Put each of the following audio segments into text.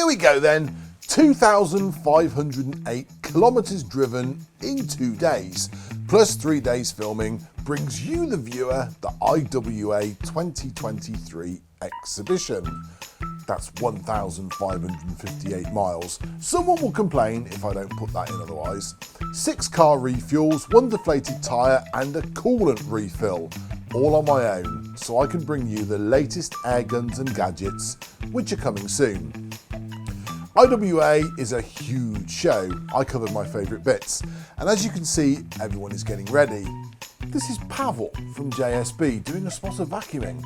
we go then. 2,508 kilometers driven in 2 days, plus 3 days filming, brings you, the viewer, the IWA 2023 exhibition. That's 1,558 miles. Someone will complain if I don't put that in otherwise. 6 car refuels, 1 deflated tyre and a coolant refill, all on my own, so I can bring you the latest air guns and gadgets, which are coming soon. IWA is a huge show. I covered my favourite bits, and as you can see, everyone is getting ready. This is Pavel from JSB doing a spot of vacuuming.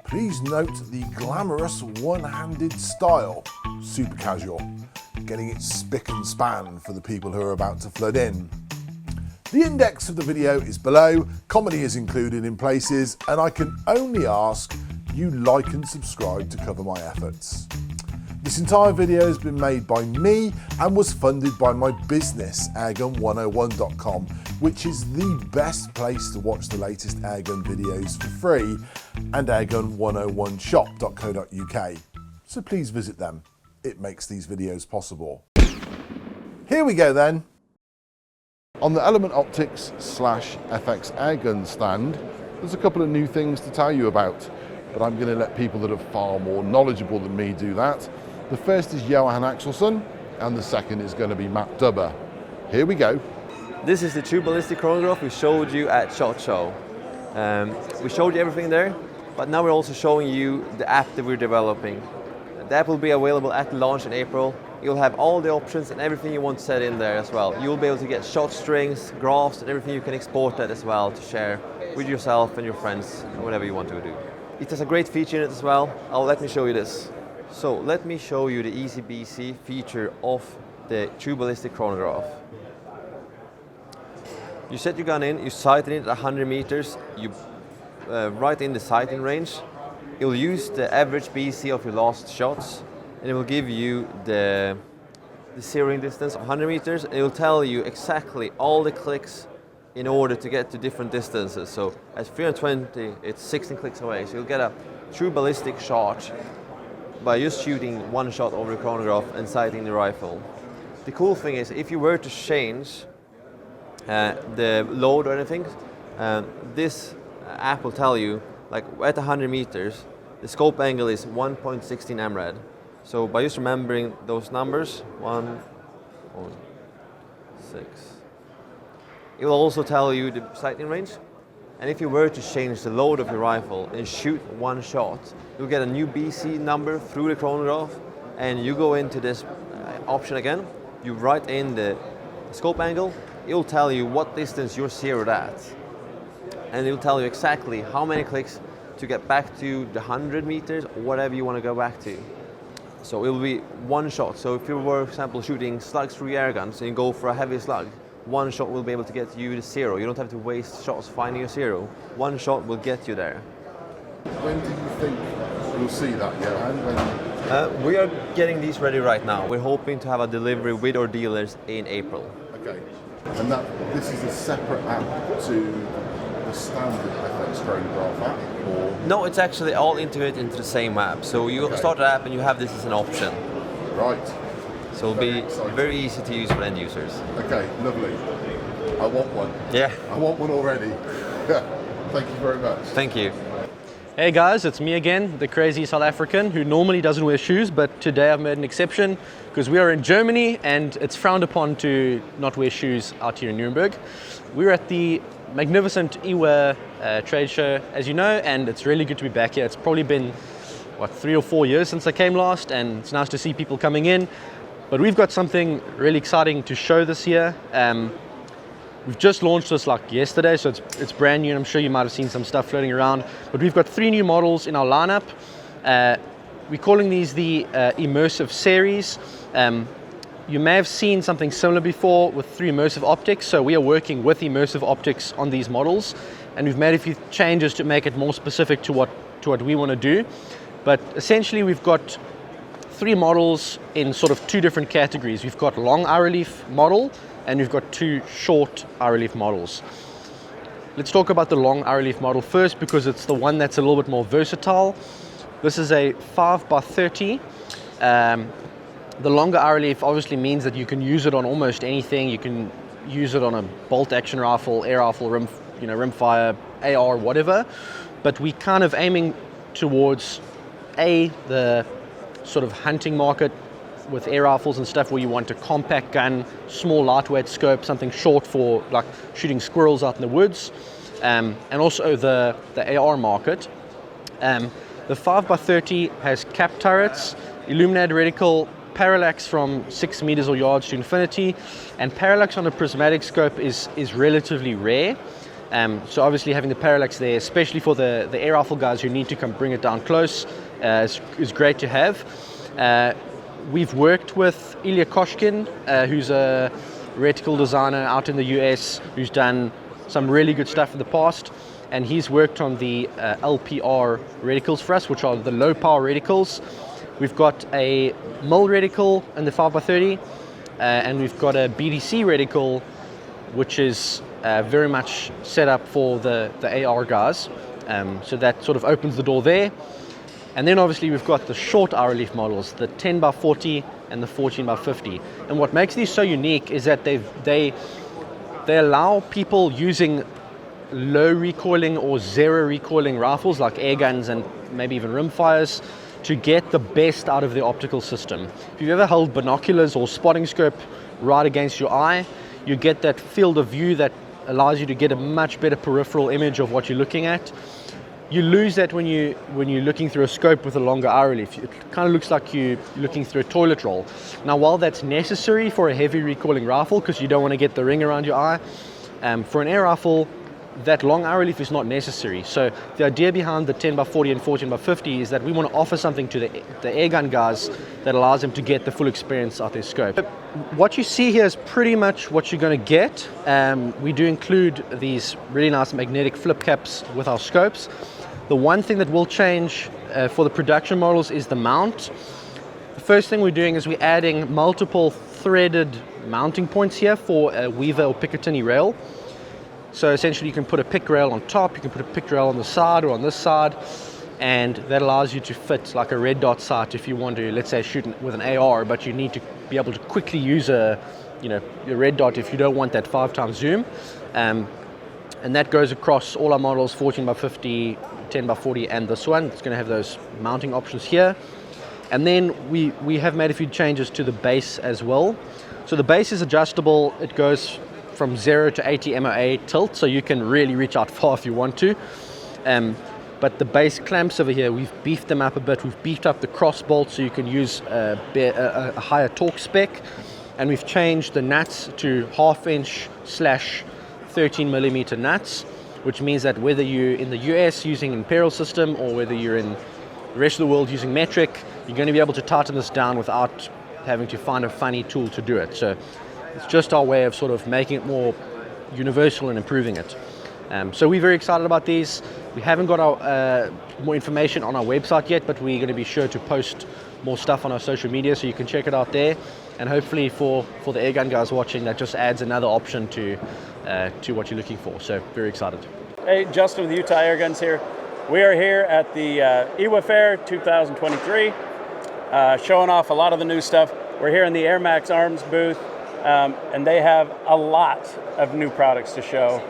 Please note the glamorous one-handed style, super casual, getting it spick and span for the people who are about to flood in. The index of the video is below, comedy is included in places, and I can only ask you like and subscribe to cover my efforts. This entire video has been made by me and was funded by my business, Airgun101.com, which is the best place to watch the latest airgun videos for free, and Airgun101shop.co.uk. So please visit them. It makes these videos possible. Here we go then. On the Element Optics / FX Airgun stand, there's a couple of new things to tell you about, but I'm going to let people that are far more knowledgeable than me do that. The first is Johan Axelsson, and the second is going to be Matt Dubber. Here we go. This is the true ballistic chronograph we showed you at SHOT Show. We showed you everything there, but now we're also showing you the app that we're developing. The app will be available at launch in April. You'll have all the options and everything you want set in there as well. You'll be able to get shot strings, graphs, and everything you can export that as well to share with yourself and your friends, or whatever you want to do. It has a great feature in it as well. Let me show you this. So let me show you the easy BC feature of the true ballistic chronograph. You set your gun in, you sight it at 100 meters, you right in the sighting range. It will use the average BC of your last shots, and it will give you the zeroing distance of 100 meters. It will tell you exactly all the clicks in order to get to different distances. So at 320, it's 16 clicks away. So you'll get a true ballistic shot by just shooting one shot over the chronograph and sighting the rifle. The cool thing is, if you were to change the load or anything, this app will tell you, like at 100 meters, the scope angle is 1.16 MRAD. So by just remembering those numbers, 1.6, it will also tell you the sighting range. And if you were to change the load of your rifle and shoot one shot, you'll get a new BC number through the chronograph, and you go into this option again, you write in the scope angle, it will tell you what distance you're zeroed at. And it will tell you exactly how many clicks to get back to the 100 meters, or whatever you want to go back to. So it will be one shot. So if you were, for example, shooting slugs through air guns and you go for a heavy slug, one shot will be able to get you to zero. You don't have to waste shots finding a zero. One shot will get you there. When do you think you'll see that, Johan? We are getting these ready right now. We're hoping to have a delivery with our dealers in April. Okay. And this is a separate app to the standard FX chronograph app? Or? No, it's actually all integrated into the same app. So you start the app and you have this as an option. Right. So it'll be very easy to use for end users. Okay, lovely. I want one. Yeah. I want one already. Yeah. Thank you very much. Thank you. Hey guys, it's me again, the crazy South African who normally doesn't wear shoes, but today I've made an exception because we are in Germany and it's frowned upon to not wear shoes out here in Nuremberg. We're at the magnificent IWA trade show, as you know, and it's really good to be back here. It's probably been, 3 or 4 years since I came last, and it's nice to see people coming in. But we've got something really exciting to show this year. We've just launched this like yesterday, so it's brand new, and I'm sure you might have seen some stuff floating around. But we've got 3 new models in our lineup. We're calling these the Immersive series. You may have seen something similar before with 3 immersive optics, so we are working with immersive optics on these models, and we've made a few changes to make it more specific to what we want to do. But essentially we've got 3 models in sort of 2 different categories. We've got long eye relief model, and we've got 2 short eye relief models. Let's talk about the long eye relief model first, because it's the one that's a little bit more versatile. This is a 5x30 The longer eye relief obviously means that you can use it on almost anything. You can use it on a bolt action rifle, air rifle, rimfire, AR, whatever. But we kind of aiming towards the sort of hunting market with air rifles and stuff, where you want a compact gun, small lightweight scope, something short for like shooting squirrels out in the woods, and also the AR market. The 5x30 has cap turrets, illuminated reticle, parallax from 6 meters or yards to infinity, and parallax on a prismatic scope is relatively rare. So obviously having the parallax there, especially for the air rifle guys who need to come bring it down close, is great to have. We've worked with Ilya Koshkin, who's a reticle designer out in the US, who's done some really good stuff in the past, and he's worked on the LPR reticles for us, which are the low power reticles. We've got a mil reticle in the 5x30, and we've got a BDC reticle, which is very much set up for the AR guys. So that sort of opens the door there. And then obviously we've got the short eye relief models, the 10x40 and the 14x50. And what makes these so unique is that they allow people using low recoiling or zero recoiling rifles like air guns and maybe even rimfires to get the best out of the optical system. If you've ever held binoculars or spotting scope right against your eye, you get that field of view that allows you to get a much better peripheral image of what you're looking at. You lose that when you're looking through a scope with a longer eye relief. It kind of looks like you're looking through a toilet roll. Now, while that's necessary for a heavy recoiling rifle, because you don't want to get the ring around your eye, for an air rifle, that long eye relief is not necessary. So the idea behind the 10x40 and 14x50 is that we want to offer something to the airgun guys that allows them to get the full experience out their scope. What you see here is pretty much what you're going to get. We do include these really nice magnetic flip caps with our scopes. The one thing that will change for the production models is the mount. The first thing we're doing is we're adding multiple threaded mounting points here for a Weaver or Picatinny rail. So essentially you can put a pick rail on top, you can put a pick rail on the side or on this side, and that allows you to fit like a red dot sight if you want to, let's say, shoot with an AR, but you need to be able to quickly use your red dot if you don't want that 5x zoom. And that goes across all our models, 14x50, 10x40, and this one. It's going to have those mounting options here. And then we have made a few changes to the base as well. So the base is adjustable. It goes from 0 to 80 MOA tilt, so you can really reach out far if you want to. But the base clamps over here, we've beefed them up a bit. We've beefed up the cross bolt so you can use a higher torque spec. And we've changed the nuts to 1/2 inch / 13 millimeter nuts, which means that whether you're in the US using Imperial system or whether you're in the rest of the world using metric, you're going to be able to tighten this down without having to find a funny tool to do it. So it's just our way of sort of making it more universal and improving it. So we're very excited about these. We haven't got our more information on our website yet, but we're going to be sure to post more stuff on our social media, so you can check it out there. And hopefully for the airgun guys watching, that just adds another option to what you're looking for. So very excited. Hey, Justin with Utah Airguns here. We are here at the IWA Fair 2023, showing off a lot of the new stuff. We're here in the Airmaks Arms booth, and they have a lot of new products to show.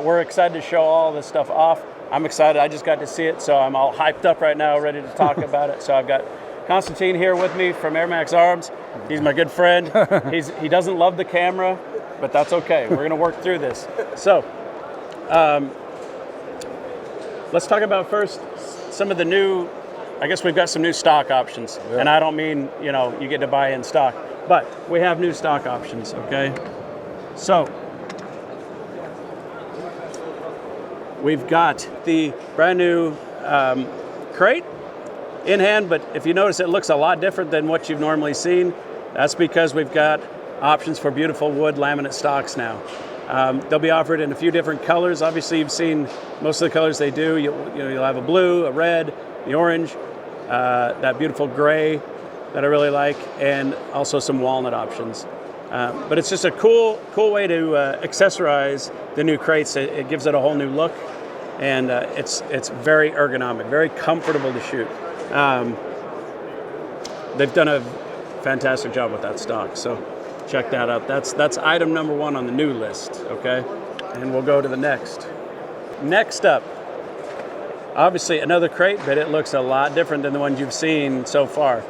We're excited to show all this stuff off. I'm excited. I just got to see it, so I'm all hyped up right now, ready to talk about it. So I've got Constantine here with me from Airmaks Arms. He's my good friend. He doesn't love the camera, but that's okay. We're going to work through this. So let's talk about first some of the new, I guess we've got some new stock options. Yeah. And I don't mean, you get to buy in stock, but we have new stock options, okay? So we've got the brand new crate in hand, but if you notice, it looks a lot different than what you've normally seen. That's because we've got options for beautiful wood laminate stocks now. They'll be offered in a few different colors. Obviously, you've seen most of the colors they do. You'll have a blue, a red, the orange, that beautiful gray that I really like, and also some walnut options. But it's just a cool way to accessorize the new crates. It gives it a whole new look, and it's very ergonomic, very comfortable to shoot. They've done a fantastic job with that stock. So check that out. That's item number 1 on the new list, okay? And we'll go to the next. Next up, obviously another crate, but it looks a lot different than the ones you've seen so far.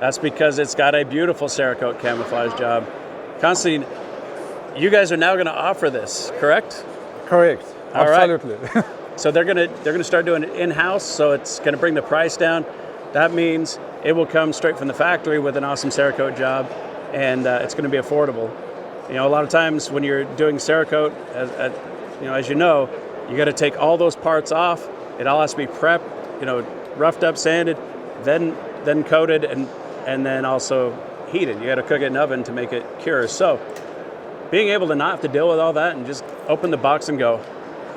That's because it's got a beautiful Cerakote camouflage job. Constantine, you guys are now going to offer this, correct? Correct. All right. Absolutely. So they're gonna start doing it in-house, so it's gonna bring the price down. That means it will come straight from the factory with an awesome Cerakote job, and it's gonna be affordable. You know, a lot of times when you're doing Cerakote, as you know, you gotta take all those parts off. It all has to be prepped, roughed up, sanded, then coated, and then also heated. You gotta cook it in an oven to make it cure. So being able to not have to deal with all that and just open the box and go,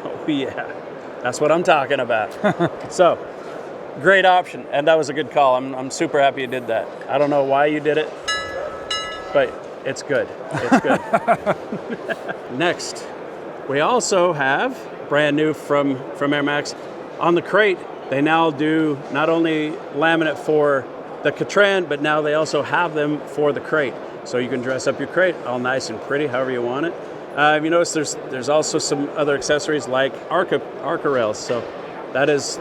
oh yeah, that's what I'm talking about. So, great option, and that was a good call. I'm super happy you did that. I don't know why you did it, but it's good. It's good. Next, we also have brand new from Airmaks. On the crate, they now do not only laminate for the Katran, but now they also have them for the crate. So you can dress up your crate all nice and pretty, however you want it. You notice there's also some other accessories like Arca rails. So that is,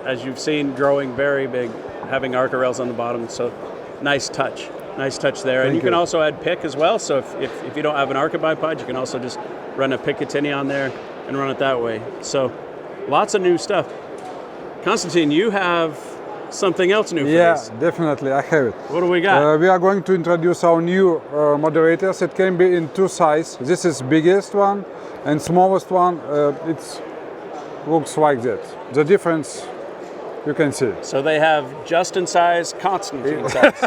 as you've seen, growing very big, having Arca rails on the bottom. So nice touch there. And you can also add pick as well. So if you don't have an Arca bipod, you can also just run a Picatinny on there and run it that way. So lots of new stuff. Constantine, you have something else new for this. Yeah, definitely, I have it. What do we got? We are going to introduce our new moderators. It can be in 2 sizes. This is biggest one, and smallest one, it looks like that. The difference, you can see. So they have Justin size, Constantine size.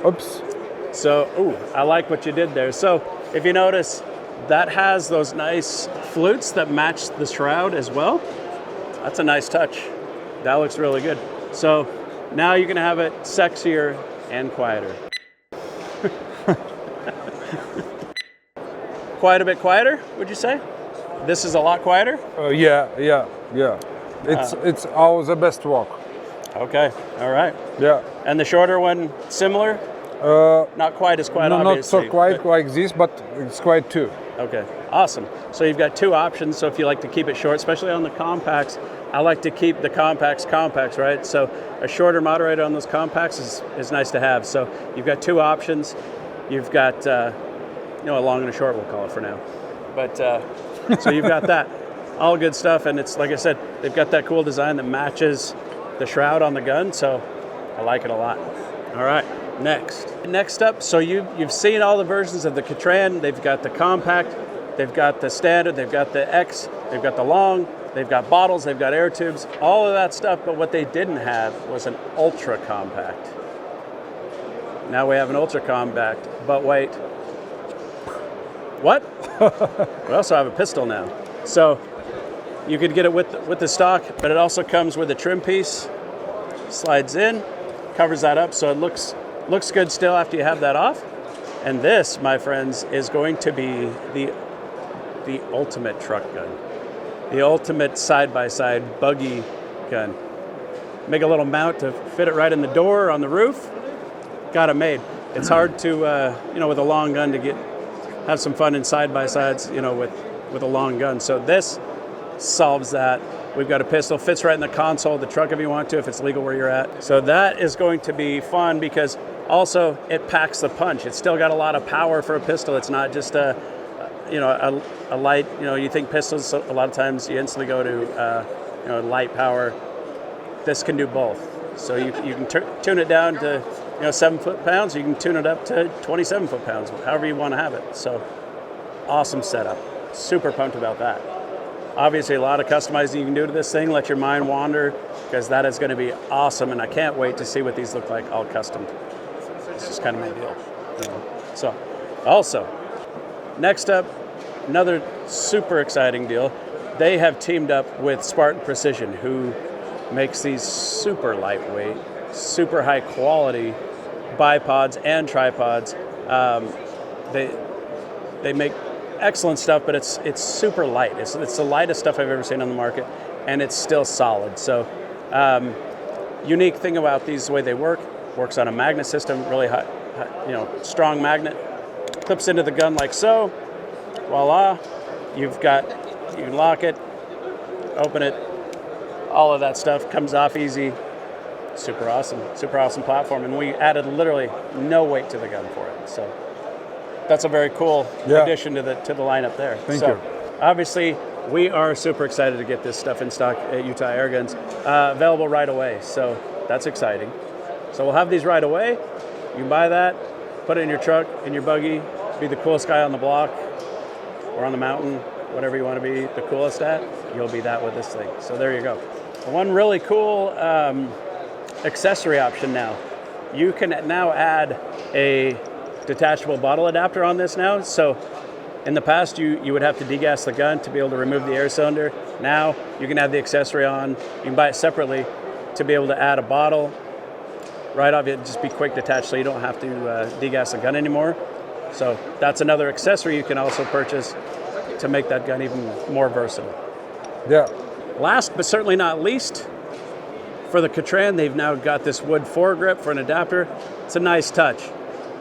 Oops. So, I like what you did there. So, if you notice, that has those nice flutes that match the shroud as well. That's a nice touch. That looks really good. So now you can have it sexier and quieter. Quite a bit quieter, would you say? This is a lot quieter? Yeah. It's the best walk. Okay, all right. Yeah. And the shorter one, similar? Not quite as quiet, no, obviously. Not so quiet like this, but it's quiet too. Okay, awesome. So you've got 2 options. So if you like to keep it short, especially on the compacts, I like to keep the compacts, right? So a shorter moderator on those compacts is nice to have. So you've got 2 options. You've got, a long and a short, we'll call it for now. But, so you've got that. All good stuff. And it's, like I said, they've got that cool design that matches the shroud on the gun. So I like it a lot. All right. Next up, so you've seen all the versions of the Katran. They've got the compact, they've got the standard, they've got the X, they've got the long, they've got bottles, they've got air tubes, all of that stuff, but what they didn't have was an ultra compact. Now we have an ultra compact, but wait. What? We also have a pistol now. So you could get it with the stock, but it also comes with a trim piece, slides in, covers that up, so it looks good still after you have that off. And this, my friends, is going to be the ultimate truck gun. The ultimate side-by-side buggy gun. Make a little mount to fit it right in the door or on the roof. Got it made. It's hard to, with a long gun to have some fun in side-by-sides, with a long gun. So this solves that. We've got a pistol, fits right in the console of the truck if you want to, if it's legal where you're at. So that is going to be fun because also it packs the punch. It's still got a lot of power for a pistol. It's not just a light, you think pistols, a lot of times you instantly go to, light power. This can do both. So you can tune it down to, 7 foot-pounds. You can tune it up to 27 foot-pounds, however you want to have it. So awesome setup. Super pumped about that. Obviously, a lot of customizing you can do to this thing. Let your mind wander, because that is going to be awesome, and I can't wait to see what these look like all custom. It's just kind of my deal. So, also, next up, another super exciting deal. They have teamed up with Spartan Precision, who makes these super lightweight, super high quality bipods and tripods. They make excellent stuff, but it's super light. It's the lightest stuff I've ever seen on the market, and it's still solid. So unique thing about these, the way they works on a magnet system, really high, strong magnet, clips into the gun like so, voila, you can lock it, open it, all of that stuff comes off easy. Super awesome platform, and we added literally no weight to the gun for it. So that's a very cool addition to the lineup there. Thank you. Obviously, we are super excited to get this stuff in stock at Utah Airguns, available right away. So that's exciting. So we'll have these right away. You can buy that, put it in your truck, in your buggy, be the coolest guy on the block or on the mountain, whatever you want to be the coolest at. You'll be that with this thing. So there you go. One really cool accessory option now. You can now add a detachable bottle adapter on this now. So in the past, you would have to degas the gun to be able to remove the air cylinder. Now you can add the accessory on. You can buy it separately to be able to add a bottle right off. It'd just be quick detach, so you don't have to degas the gun anymore. So that's another accessory you can also purchase to make that gun even more versatile. Yeah. Last but certainly not least, for the Catran, they've now got this wood foregrip for an adapter. It's a nice touch.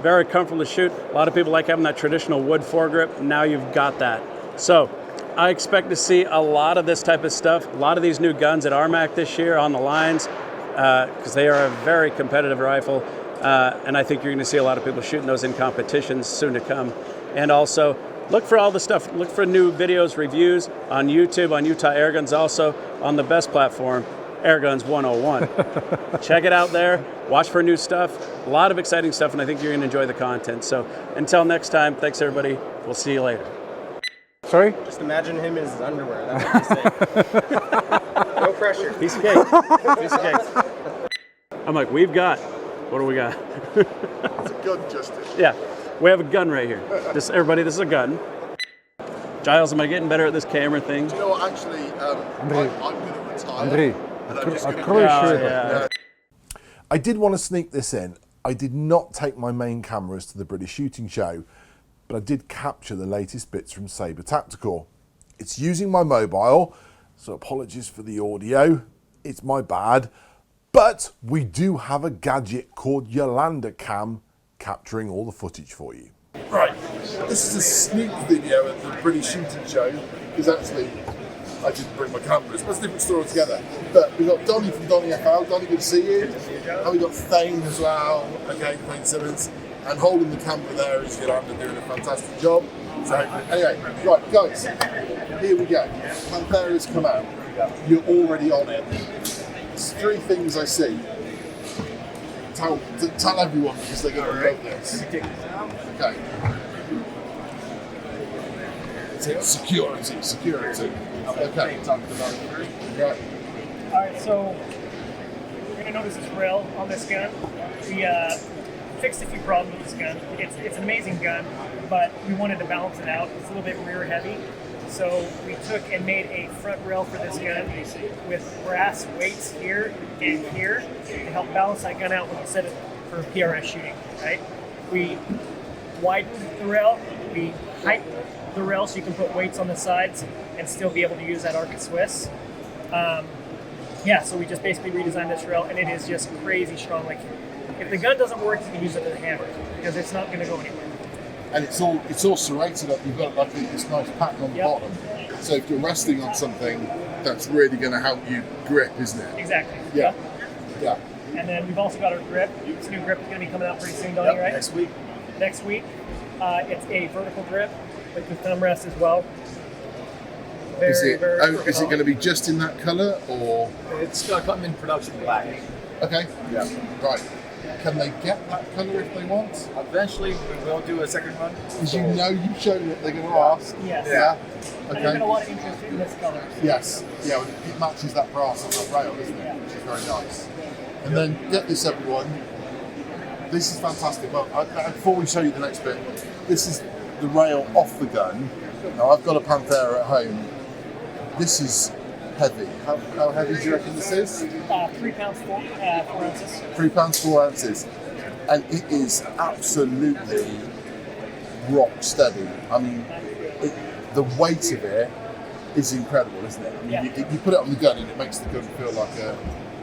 Very comfortable to shoot. A lot of people like having that traditional wood foregrip. Now you've got that. So I expect to see a lot of this type of stuff, a lot of these new guns at Armaks this year on the lines, because they are a very competitive rifle. And I think you're going to see a lot of people shooting those in competitions soon to come. And also, look for all the stuff. Look for new videos, reviews on YouTube, on Utah Airguns, also on the best platform, Airguns 101. Check it out there. Watch for new stuff. A lot of exciting stuff, and I think you're going to enjoy the content. So until next time, thanks everybody. We'll see you later. Sorry? Just imagine him in his underwear. That's what you say. No pressure. Piece of cake. Piece of cake. I'm like, what do we got? It's a gun, Justin. Yeah, we have a gun right here. Everybody, this is a gun. Giles, am I getting better at this camera thing? You know what, actually, I'm going to retire. André, And I'm just gonna Yeah. I did want to sneak this in. I did not take my main cameras to the British Shooting Show, but I did capture the latest bits from Saber Tactical. It's using my mobile, so apologies for the audio. It's my bad. But we do have a gadget called Yolanda Cam capturing all the footage for you. Right, this is a sneak video at the British Shooting Show, because actually I didn't bring my cameras, but it's a different story altogether. But we've got Donny from Donny FL. Donny, good to see you. Good to see you, Joe. And we've got Thane as well, again, Thane Simmons. And holding the camera there is Yolanda doing a fantastic job. So anyway, right, guys, here we go. Panthera's come out. You're already on it. It's three things I see. Tell everyone, because they're going to love this. Okay. Security. Okay. Right. All right, so you're going to notice this rail on this gun. We fixed a few problems with this gun. It's an amazing gun, but we wanted to balance it out. It's a little bit rear heavy. So we took and made a front rail for this gun with brass weights here and here to help balance that gun out when you set it for PRS shooting, right? We widened the rail, we heightened the rail so you can put weights on the sides and still be able to use that Arca Swiss. So we just basically redesigned this rail, and it is just crazy strong. Like, if the gun doesn't work, you can use it as a hammer because it's not going to go anywhere. And it's all serrated up. You've got like this nice pattern on the bottom. So if you're resting on something, that's really going to help you grip, isn't it? Exactly. Yeah. And then we've also got our grip. This new grip is going to be coming out pretty soon, Donnie, right? Next week. It's a vertical grip with the thumb rest as well. Is it going to be just in that colour, or? It's going to come in production black. Okay. Yeah. Right. Can they get that colour if they want? Eventually, we will do a second run. Because you know you've shown what they're going to ask. Yes. Yeah. And there's been a lot of interest in this colour. Yes. Yeah, well, it matches that brass on that rail, doesn't it? Which is very nice. And then, get this, everyone. This is fantastic. Well, before we show you the next bit, this is the rail off the gun. Now, I've got a Panthera at home. This is heavy. How heavy do you reckon this is? 3 pounds 4 ounces. 3 pounds 4 ounces. And it is absolutely rock steady. I mean, the weight of it is incredible, isn't it? I mean, you put it on the gun and it makes the gun feel like a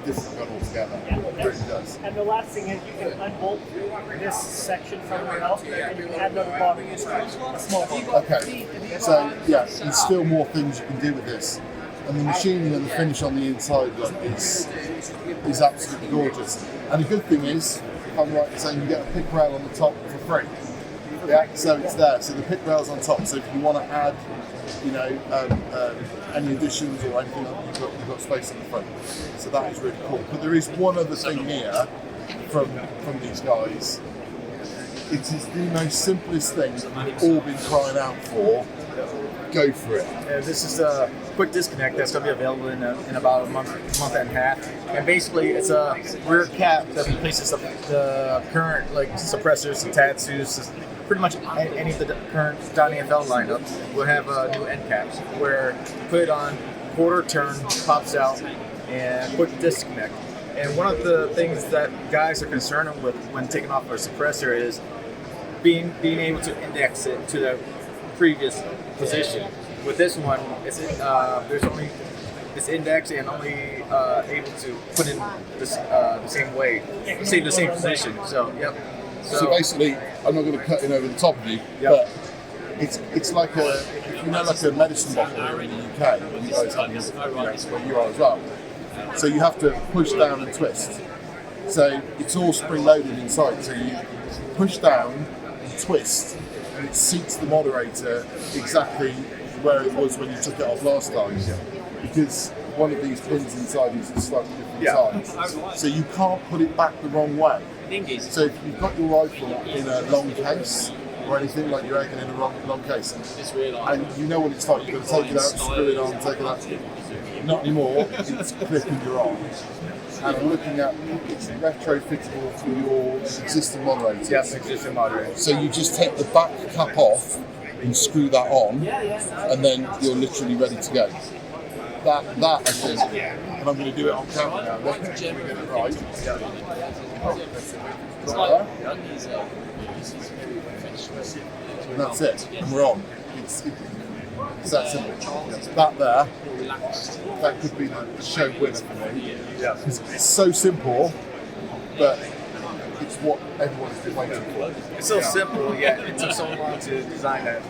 different gun altogether. Yeah. It really does. And the last thing is you can unbolt this section from your belt and you can add another bottom, a small one. Okay, so yeah, there's still more things you can do with this. And the machining and the finish on the inside is absolutely gorgeous. And the good thing is, if I'm right in saying, you get a pick rail on the top for free. Yeah, so it's there. So the pick rail's on top. So if you want to add, any additions or anything, you've got space in the front. So that is really cool. But there is one other thing here from these guys. It is the most simplest thing that we've all been crying out for. Go for it. This is a quick disconnect that's going to be available in about a month and a half. And basically, it's a rear cap that replaces the current suppressors and Tatsus. Pretty much any of the current .AFL lineup will have new end caps where you put it on, quarter turn, pops out, and quick disconnect. And one of the things that guys are concerned with when taking off a suppressor is being able to index it to the previous position. With this one, it's indexed and only able to put in the same way, the same position. So, yep. So basically, I'm not going to cut in over the top of you, but it's like a medicine bottle here in the UK, and you guys have where you are as well. So you have to push down and twist. So it's all spring loaded inside. So you push down and twist, and it seats the moderator exactly where it was when you took it off last time. Because one of these pins inside is a slightly different size. So you can't put it back the wrong way. So if you've got your rifle in a long case or anything, like your Airgun in a long case, and you know what it's like, you've got to take it out, screw it on, take it out. Not anymore, it's clipping your arm. And I'm looking at, it's retrofittable for your existing moderators. Yes, existing moderators. So you just take the back cap off and screw that on, and then you're literally ready to go. That I think, and I'm going to do it on camera now, let's get it right. And that's it, and we're on. It's that simple. That there, that could be the show winner for me. It's so simple, but it's what everyone's been waiting for. It's so simple, yet it took so long to design that.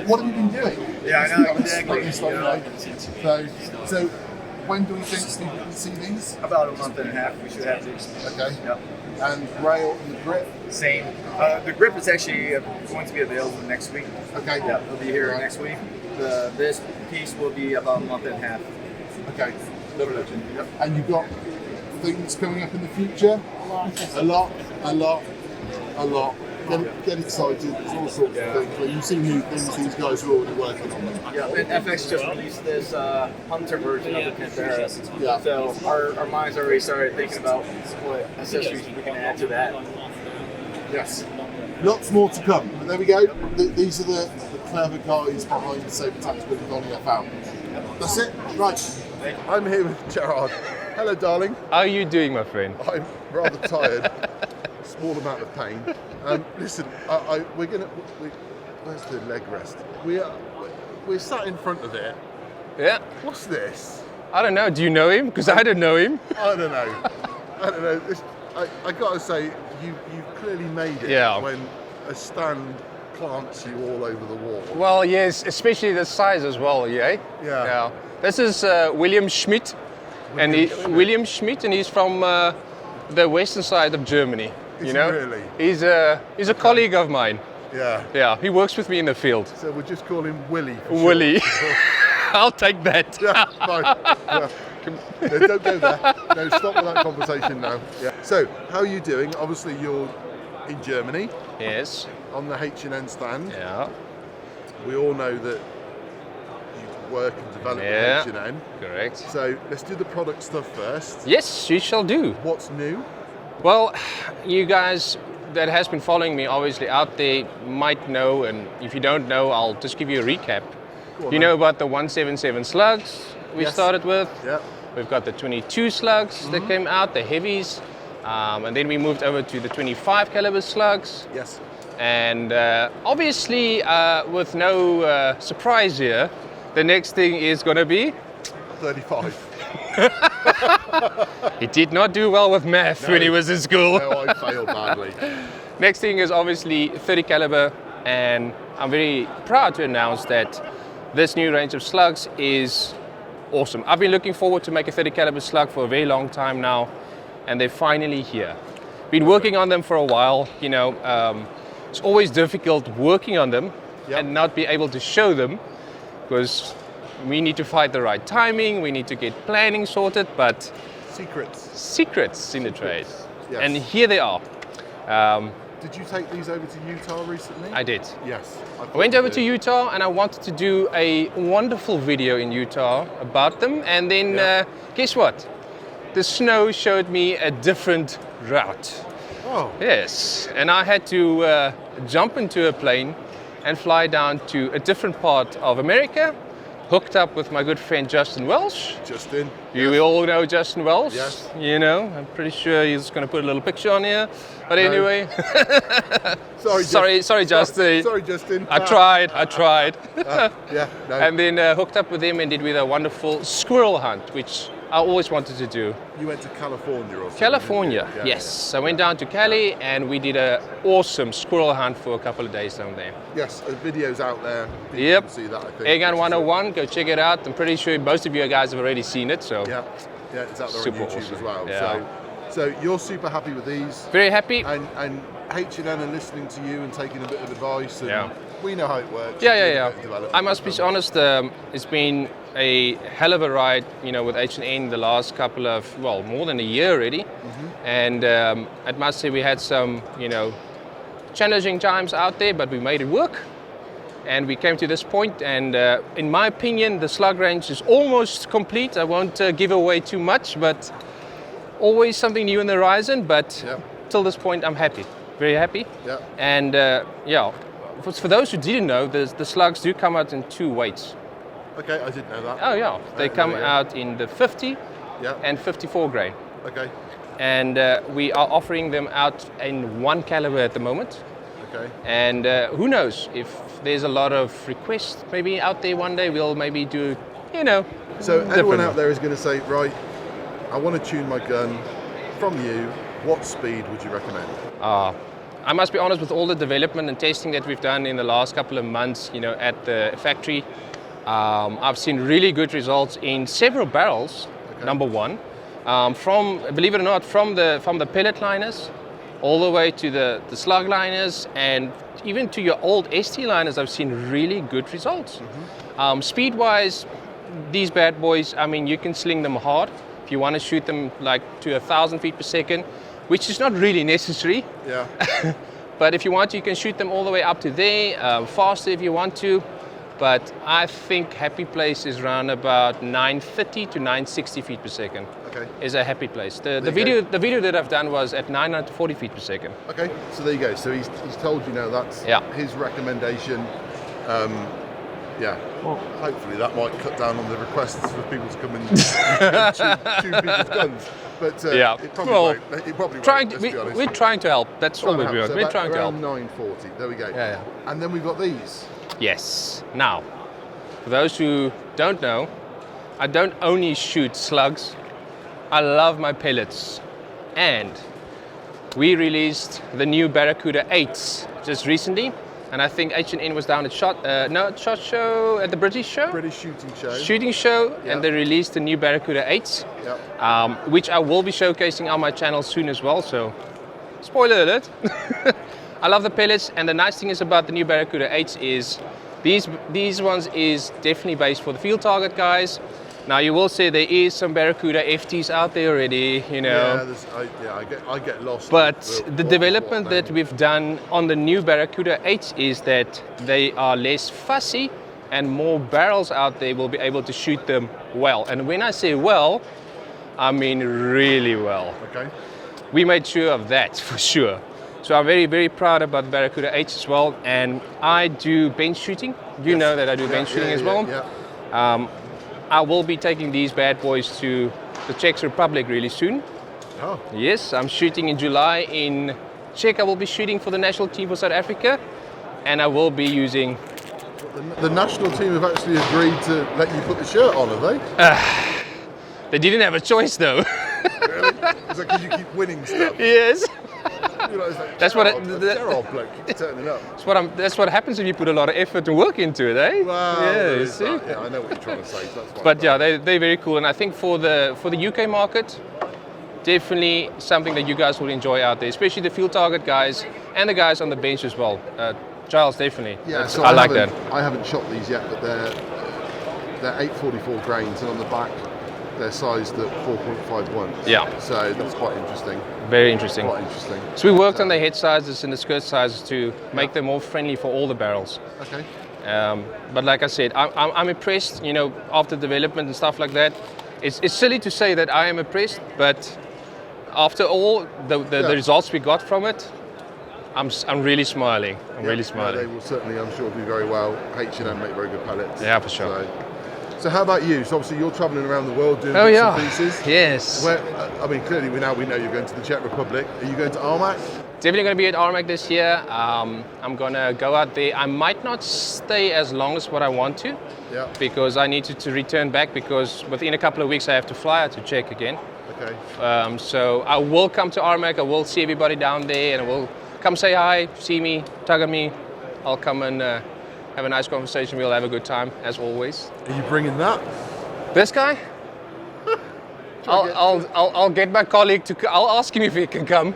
What have you been doing? Yeah, I know, exactly. So when do we think we can see these? About a month and a half, we should have these. Okay. Yep. And rail and the grip? Same. The grip is actually going to be available next week. Okay. Yeah, it'll be here next week. This piece will be about a month and a half. Okay. Lovely. Yep. And you've got things coming up in the future? A lot. Get excited. There's all sorts of things. When you see new things, these guys are already working on them. Yeah, and FX just released this Hunter version of the Pantera. Yeah. So our minds already started thinking about what accessories we can add to that. Yes. Lots more to come. But there we go. These are the clever guys behind the Saber Tactical and FL. That's it. Right. I'm here with Gerhard. Hello, darling. How are you doing, my friend? I'm rather tired. Small amount of pain. Listen, where's the leg rest? We're sat in front of it. Yeah. What's this? I don't know. Do you know him? Because I don't know him. I don't know. I gotta say, you clearly made it when a stand plants you all over the wall. Well, yes, especially the size as well, yeah? Yeah. This is William Schmidt. William Schmidt, and he's from the western side of Germany. Is he really? He's a colleague of mine. Yeah. Yeah, he works with me in the field. So we'll just call him Willy. Willy. I'll take that. Yeah, fine. Yeah. No, don't go there. No, stop with that conversation now. Yeah. So, how are you doing? Obviously, you're in Germany. Yes. On the H&N stand. Yeah. We all know that you work and develop with H&N. Correct. So, let's do the product stuff first. Yes, you shall do. What's new? Well, you guys that has been following me obviously out there might know, and if you don't know, I'll just give you a recap. You know about the 177 slugs we started with? Yeah. We've got the 22 slugs that came out, the heavies, and then we moved over to the 25 caliber slugs. Yes. And obviously, with no surprise here, The next thing is going to be... 35. He did not do well with math when he was in school. No, I failed badly. Next thing is obviously 30 caliber, and I'm very proud to announce that this new range of slugs is awesome. I've been looking forward to make a 30 caliber slug for a very long time now, and they're finally here. Been working on them for a while, you know. It's always difficult working on them and not be able to show them, because we need to find the right timing, we need to get planning sorted, but secrets in the trade. Yes. And here they are. Did you take these over to Utah recently? I did. Yes. I went over to Utah and I wanted to do a wonderful video in Utah about them, and then guess what? The snow showed me a different route. Oh. Yes, and I had to jump into a plane and fly down to a different part of America, hooked up with my good friend Justin Welsh. Justin. You all know Justin Welsh. Yes. You know, I'm pretty sure he's going to put a little picture on here. But anyway. sorry, Justin. Sorry, Justin. I tried. Yeah, no. And then hooked up with him and did with a wonderful squirrel hunt, which I always wanted to do. You went to California or something? California, Yeah, yes. I went down to Cali and we did an awesome squirrel hunt for a couple of days down there. Yes, the video's out there. People Yep. can see that, I think. Airgun 101, go check it out. I'm pretty sure most of you guys have already seen it, so. Yeah, it's out there Super on YouTube awesome. as well. Yeah. So you're super happy with these, Very happy. and H&N are listening to you and taking a bit of advice, and Yeah. we know how it works. Yeah. Bit of development. I must be honest, it's been a hell of a ride, you know, with H&N the last couple of, well, more than a year already. And I must say we had some, you know, challenging times out there, but we made it work. And we came to this point, and in my opinion, the slug range is almost complete. I won't give away too much, but always something new on the horizon. But till this point, I'm happy, very happy. Yeah. And for those who didn't know, the slugs do come out in two weights. Okay, I didn't know that. Oh yeah, they There come we go. out in the 50 Yeah. and 54 grain. Okay. And we are offering them out in 1 caliber at the moment. Okay. And who knows, if there's a lot of requests maybe out there one day, we'll maybe do, you know. So everyone different. out there is going to say, right, I want to tune my gun from you. What speed would you recommend? I must be honest, with all the development and testing that we've done in the last couple of months, you know, at the factory, I've seen really good results in several barrels. Okay. Number one, from, believe it or not, from the pellet liners, all the way to the slug liners, and even to your old ST liners, I've seen really good results. Speed-wise, these bad boys, I mean, you can sling them hard if you want to shoot them like to 1,000 feet per second, which is not really necessary. Yeah. But if you want to, you can shoot them all the way up to there, faster if you want to. But I think happy place is around about 930 to 960 feet per second. Okay. Is a happy place. The you video that I've done was at 940 feet per second. Okay. So there you go. So he's told you now that's his recommendation. Yeah. Well, hopefully that might cut down on the requests for people to come and tune people's guns. But it probably won't. It probably won't, let's be honest. We're trying to help. That's all we're doing. So We're trying to help. around 940. There we go. Yeah. And then we've got these. Yes. Now, for those who don't know, I don't only shoot slugs. I love my pellets. And we released the new Barracuda 8s just recently. And I think H&N was down at SHOT Show, at the British show? British Shooting Show. Shooting show, and they released the new Barracuda 8s, which I will be showcasing on my channel soon as well, so spoiler alert. I love the pellets, and the nice thing is about the new Barracuda 8s is these ones is definitely based for the field target guys. Now you will say there is some Barracuda FTs out there already, you know. I get lost. But the development that we've done on the new Barracuda 8s is that they are less fussy, and more barrels out there will be able to shoot them well. And when I say well, I mean really well. Okay. We made sure of that for sure. So I'm very, very proud about the Barracuda 8s as well. And I do bench shooting. You know that I do bench shooting as well. Yeah. I will be taking these bad boys to the Czech Republic really soon. Oh. Yes, I'm shooting in July in Czech. I will be shooting for the national team for South Africa, and I will be using The national team have actually agreed to let you put the shirt on, have they? They didn't have a choice though. Really? Is that because you keep winning stuff? Yes. You know, it's like That's what Gerhard bloke keeps turning up. That's what happens if you put a lot of effort and work into it, eh? Wow, yeah, there you is see? that. Yeah, I know what you're trying to say. So that's why But yeah, they're very cool, and I think for the UK market, definitely something that you guys will enjoy out there, especially the field target guys and the guys on the bench as well. Giles, definitely. Yeah, so I like that. I haven't shot these yet, but they're 844 grains, and on the back they're sized at 4.51. Yeah. So that's quite interesting. Very interesting. Quite interesting. So we worked on the head sizes and the skirt sizes to make them more friendly for all the barrels. Okay. But like I said, I'm impressed. You know, after development and stuff like that, it's silly to say that I am impressed, but after all the results we got from it, I'm really smiling. I'm really smiling. They will certainly, I'm sure, do very well. H&M make very good pellets. Yeah, for sure. So how about you? So obviously you're travelling around the world doing Oh bits yeah. and pieces. Yes. Where, I mean, clearly we know you're going to the Czech Republic. Are you going to Airmaks? Definitely going to be at Airmaks this year. I'm going to go out there. I might not stay as long as what I want to, because I need to return back, because within a couple of weeks I have to fly out to Czech again. Okay. So I will come to Airmaks. I will see everybody down there, and I will come say hi, see me, tug at me. I'll come and have a nice conversation. We'll have a good time, as always. Are you bringing that? This guy? I'll get my colleague to. I'll ask him if he can come.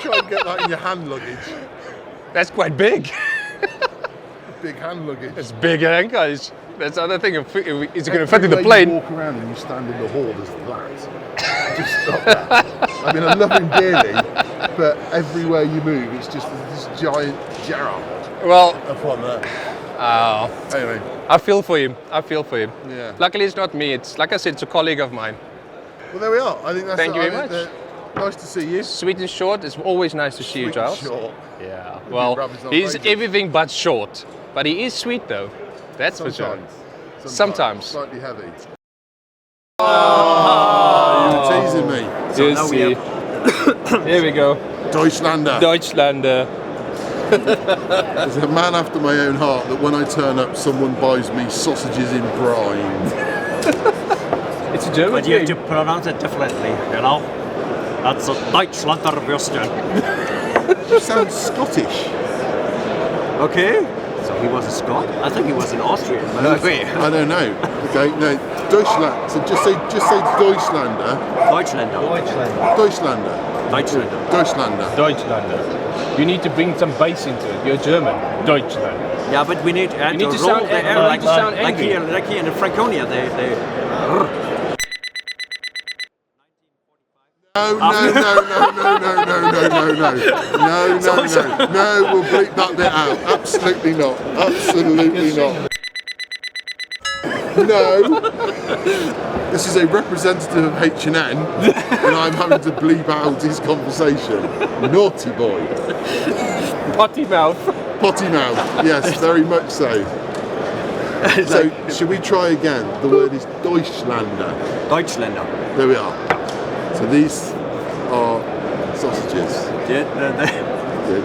Try and get that in your hand luggage. That's quite big. Big hand luggage. It's big, guys. That's the other thing. Is it going to fit in the Everywhere plane? You walk around and you stand in the hall, there's that. Just stop that. I mean, I love him dearly, but everywhere you move, it's just this giant Gerhard. Well, upon there. Anyway, I feel for him. Yeah. Luckily, it's not me. It's like I said, it's a colleague of mine. Well, there we are. I think that's. Thank you very much. Nice to see you. Sweet and short. It's always nice to see you, Giles. Short. Yeah. Well, he's everything but short, but he is sweet though. That's for sure. Sometimes. Slightly heavy. Oh, you were teasing me. So now we have. Here we go. Deutschlander. There's a man after my own heart that when I turn up, someone buys me sausages in brine. It's a German But you have to pronounce it differently, you know? That's a Deutschlander Würstchen. You sound Scottish. Okay. So he was a Scot? I think he was an Austrian, but okay. I don't know. Okay, no, Deutschland. So just say Deutschlander. You need to bring some bass into it. You're German. Deutschland. Yeah, but we need to need to sound angry. Like here in Franconia, they No, we'll bleep that bit out. Absolutely not. Absolutely not. No. This is a representative of H&N, and I'm having to bleep out his conversation. Naughty boy. Potty mouth. Potty mouth, yes, very much so. So, should we try again? The word is Deutschlander. There we are. So these are sausages.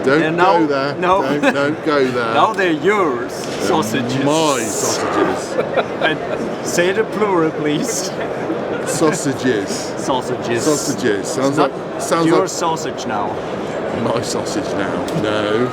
Don't go there. No. Don't go there. Now they're yours, sausages. My sausages. And say the plural, please. Sausages. Sounds your like sausage now. My sausage now. No.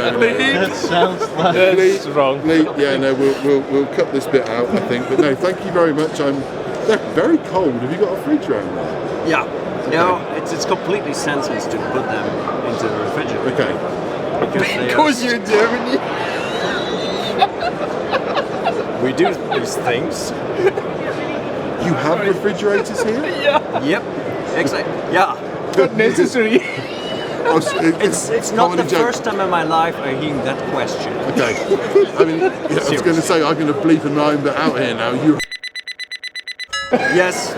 That sounds like that's wrong. Yeah, no, we'll cut this bit out, I think. But no, thank you very much. They're very cold. Have you got a fridge around there? Yeah. Okay. No, it's completely senseless to put them into the refrigerator. Okay. Because you're in Germany. We do these things. You have refrigerators here? Yeah. Yep. Exactly. Yeah. Not necessary. It's not the first time in my life I hear that question. Okay. I mean, I was going to say I'm going to bleep a nine bit out here now. You. Yes.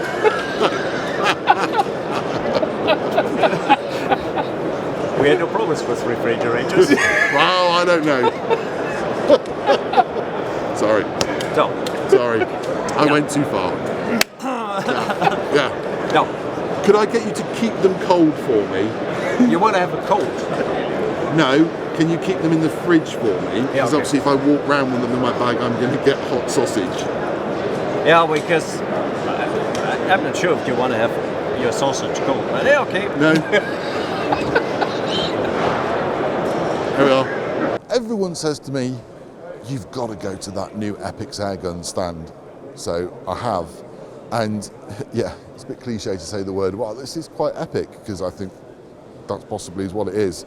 We had no problems with refrigerators. Well, I don't know. Sorry. No. Sorry. I went too far. Yeah. No. Could I get you to keep them cold for me? You want to have a cold? No, can you keep them in the fridge for me? Because okay. obviously if I walk around with them in my bag, I'm going to get hot sausage. Yeah, because I'm not sure if you want to have your sausage cold, but yeah, okay. No. There we are. Everyone says to me, you've got to go to that new Epix Airgun stand. So I have. And yeah, it's a bit cliche to say the word, wow, this is quite epic, because I think that possibly is what it is.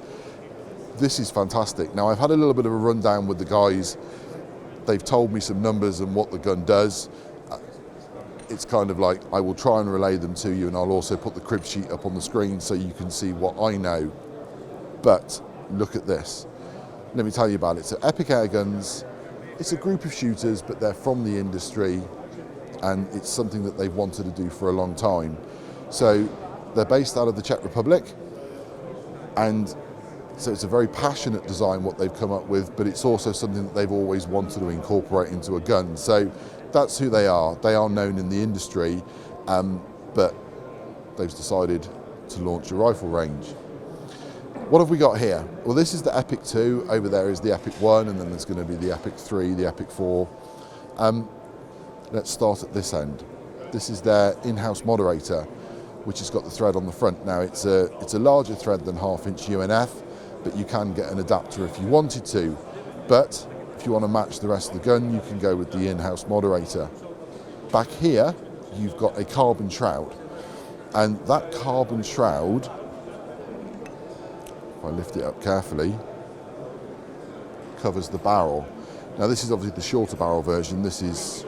This is fantastic. Now, I've had a little bit of a rundown with the guys. They've told me some numbers and what the gun does. It's kind of like, I will try and relay them to you, and I'll also put the crib sheet up on the screen so you can see what I know. But look at this. Let me tell you about it. So Epic Airguns, it's a group of shooters, but they're from the industry, and it's something that they've wanted to do for a long time. So they're based out of the Czech Republic, and so it's a very passionate design what they've come up with, but it's also something that they've always wanted to incorporate into a gun. So that's who they are. They are known in the industry, but they've decided to launch a rifle range. What have we got here? Well, this is the Epic 2, over there is the Epic 1, and then there's going to be the Epic 3, the Epic 4. Let's start at this end. This is their in-house moderator, which has got the thread on the front. Now, it's a larger thread than 1/2" UNF, but you can get an adapter if you wanted to. But if you want to match the rest of the gun, you can go with the in-house moderator. Back here, you've got a carbon shroud, and that carbon shroud, if I lift it up carefully, covers the barrel. Now, this is obviously the shorter barrel version. This is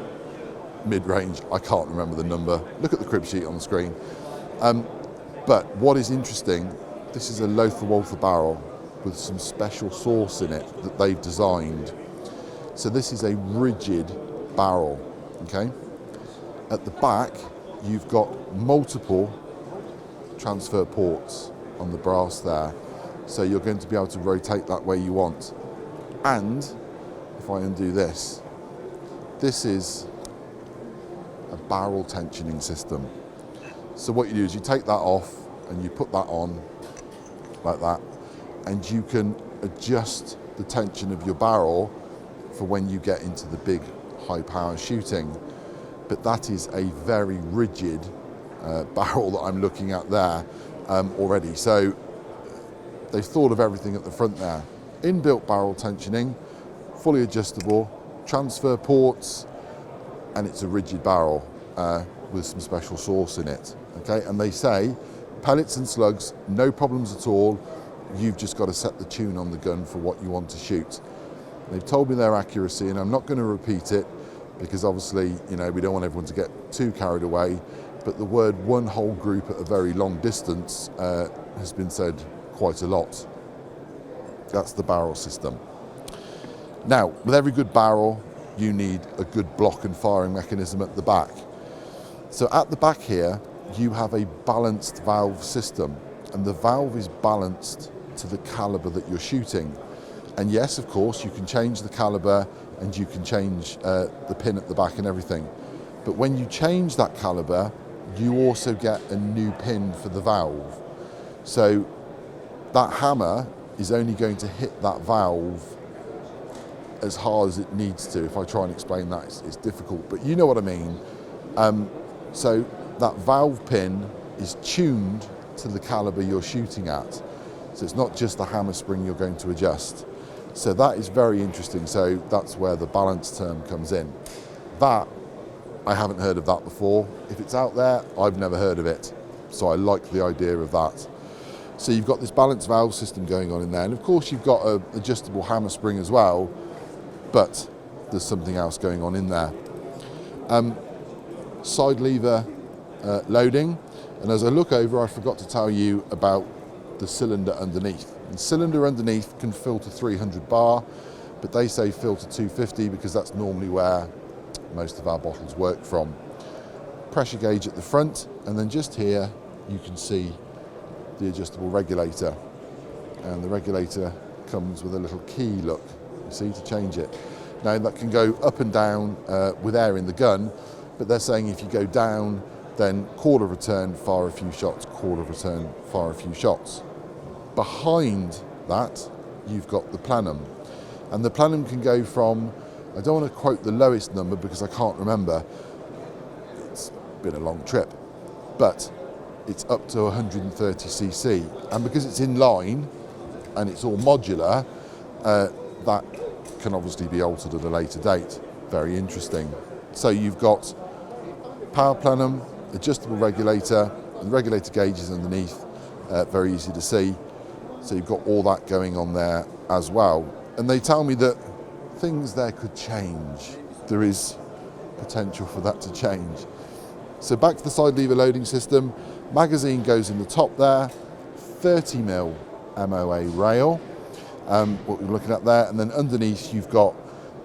mid-range. I can't remember the number. Look at the crib sheet on the screen. But what is interesting, this is a Lothar Walther barrel with some special sauce in it that they've designed. So this is a rigid barrel, okay? At the back, you've got multiple transfer ports on the brass there. So you're going to be able to rotate that way you want. And if I undo this, this is a barrel tensioning system. So what you do is you take that off and you put that on like that, and you can adjust the tension of your barrel for when you get into the big high power shooting. But that is a very rigid barrel that I'm looking at there already. So they've thought of everything at the front there. Inbuilt barrel tensioning, fully adjustable, transfer ports, and it's a rigid barrel with some special sauce in it. Okay, and they say pellets and slugs, no problems at all. You've just got to set the tune on the gun for what you want to shoot. They've told me their accuracy, and I'm not going to repeat it because obviously, you know, we don't want everyone to get too carried away. But the word one whole group at a very long distance has been said quite a lot. That's the barrel system. Now, with every good barrel, you need a good block and firing mechanism at the back. So at the back here, you have a balanced valve system, and the valve is balanced to the caliber that you're shooting. And yes, of course, you can change the caliber and you can change the pin at the back and everything. But when you change that caliber, you also get a new pin for the valve. So that hammer is only going to hit that valve as hard as it needs to. If I try and explain that, it's difficult, but you know what I mean. So that valve pin is tuned to the caliber you're shooting at. So it's not just the hammer spring you're going to adjust. So that is very interesting. So that's where the balance term comes in. That, I haven't heard of that before. If it's out there, I've never heard of it. So I like the idea of that. So you've got this balanced valve system going on in there. And of course you've got an adjustable hammer spring as well, but there's something else going on in there. Side lever loading. And as I look over, I forgot to tell you about the cylinder underneath. The cylinder underneath can filter 300 bar, but they say filter 250 because that's normally where most of our bottles work from. Pressure gauge at the front, and then just here you can see the adjustable regulator. And the regulator comes with a little key, look, you see, to change it. Now that can go up and down with air in the gun, but they're saying if you go down, then quarter return, fire a few shots, quarter return, fire a few shots. Behind that you've got the plenum. And the plenum can go from, I don't want to quote the lowest number because I can't remember, it's been a long trip, but it's up to 130cc. And because it's in line and it's all modular, that can obviously be altered at a later date. Very interesting. So you've got power plenum, adjustable regulator, and the regulator gauge is underneath, very easy to see. So you've got all that going on there as well. And they tell me that things there could change. There is potential for that to change. So back to the side lever loading system. Magazine goes in the top there, 30mm MOA rail, what we're looking at there, and then underneath you've got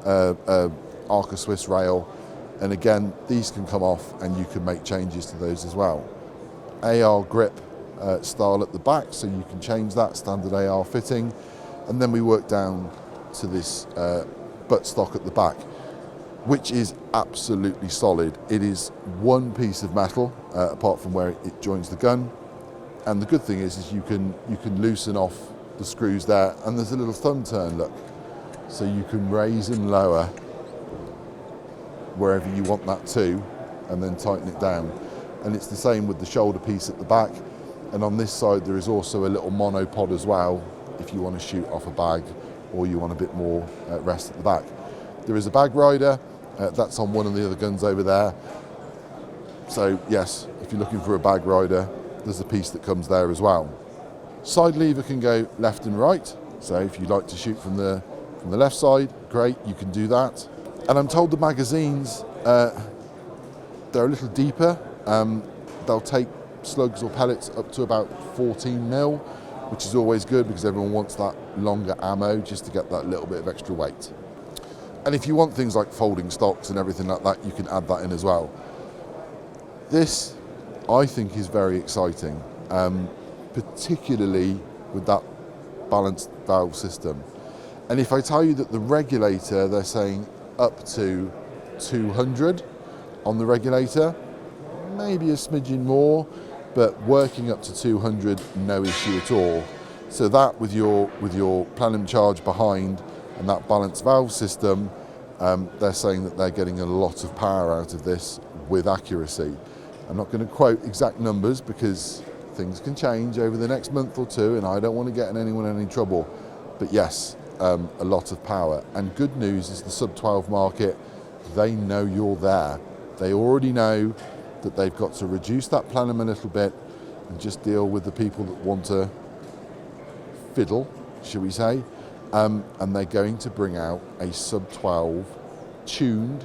Arca Swiss rail, and again these can come off and you can make changes to those as well. AR grip style at the back, so you can change that, standard AR fitting, and then we work down to this buttstock at the back, which is absolutely solid. It is one piece of metal apart from where it joins the gun, and the good thing is you can loosen off the screws there, and there's a little thumb turn, look, so you can raise and lower wherever you want that to, and then tighten it down. And it's the same with the shoulder piece at the back, and on this side there is also a little monopod as well if you want to shoot off a bag or you want a bit more rest at the back. There is a bag rider, that's on one of the other guns over there. So yes, if you're looking for a bag rider, there's a piece that comes there as well. Side lever can go left and right, so if you like to shoot from the left side, great, you can do that. And I'm told the magazines, they're a little deeper. They'll take slugs or pellets up to about 14mm, which is always good because everyone wants that longer ammo just to get that little bit of extra weight. And if you want things like folding stocks and everything like that, you can add that in as well. This, I think, is very exciting, particularly with that balanced valve system. And if I tell you that the regulator, they're saying up to 200 on the regulator, maybe a smidgen more, but working up to 200, no issue at all. So that with your plenum charge behind and that balanced valve system, they're saying that they're getting a lot of power out of this with accuracy. I'm not going to quote exact numbers because things can change over the next month or two, and I don't want to get anyone in any trouble. But yes, a lot of power. And good news is the sub-12 market, they know you're there. They already know that they've got to reduce that plenum a little bit and just deal with the people that want to fiddle, shall we say, and they're going to bring out a sub-12 tuned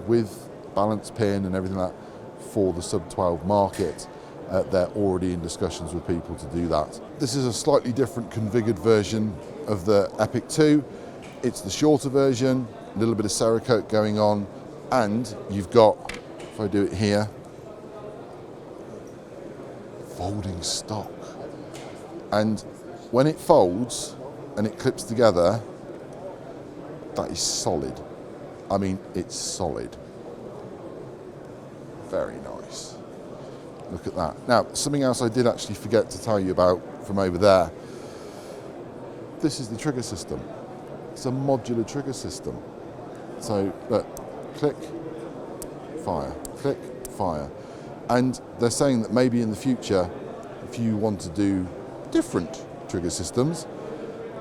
with balance pin and everything like that for the sub-12 market. They're already in discussions with people to do that. This is a slightly different configured version of the Epic 2. It's the shorter version, a little bit of Cerakote going on, and you've got, if I do it here, folding stock. And when it folds and it clips together, that is solid. I mean, it's solid. Very nice. Look at that. Now, something else I did actually forget to tell you about from over there. This is the trigger system. It's a modular trigger system. So, look, click, fire, click, fire. And they're saying that maybe in the future, if you want to do different trigger systems,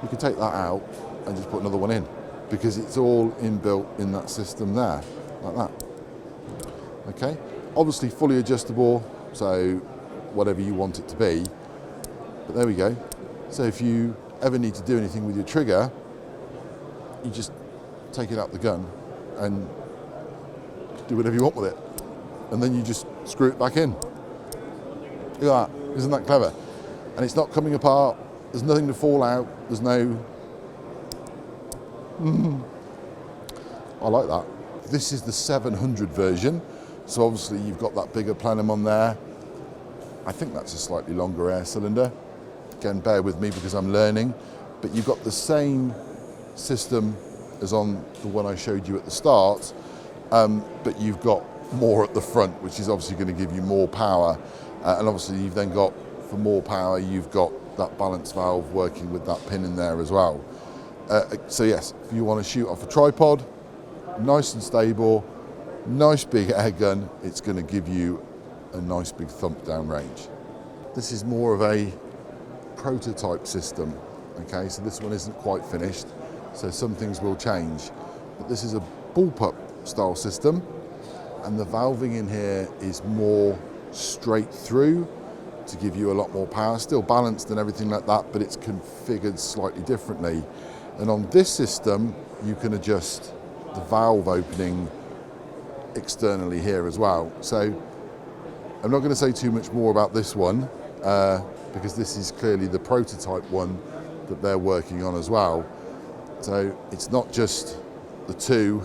you can take that out and just put another one in, because it's all inbuilt in that system there, like that. Okay, obviously fully adjustable, so whatever you want it to be, but there we go. So if you ever need to do anything with your trigger, you just take it out the gun and do whatever you want with it, and then you just screw it back in. Look at that, isn't that clever? And it's not coming apart, there's nothing to fall out, there's no... I like that. This is the 700 version, so obviously you've got that bigger plenum on there. I think that's a slightly longer air cylinder. Again, bear with me because I'm learning, but you've got the same system as on the one I showed you at the start, but you've got more at the front, which is obviously going to give you more power. And obviously you've then got, for more power, you've got that balance valve working with that pin in there as well. So yes, if you want to shoot off a tripod, nice and stable, nice big air gun, it's going to give you a nice big thump down range. This is more of a prototype system, okay, so this one isn't quite finished, so some things will change, but this is a bullpup style system, and the valving in here is more straight through to give you a lot more power, still balanced and everything like that, but it's configured slightly differently. And on this system you can adjust the valve opening externally here as well. So I'm not going to say too much more about this one because this is clearly the prototype one that they're working on as well. So it's not just the 2,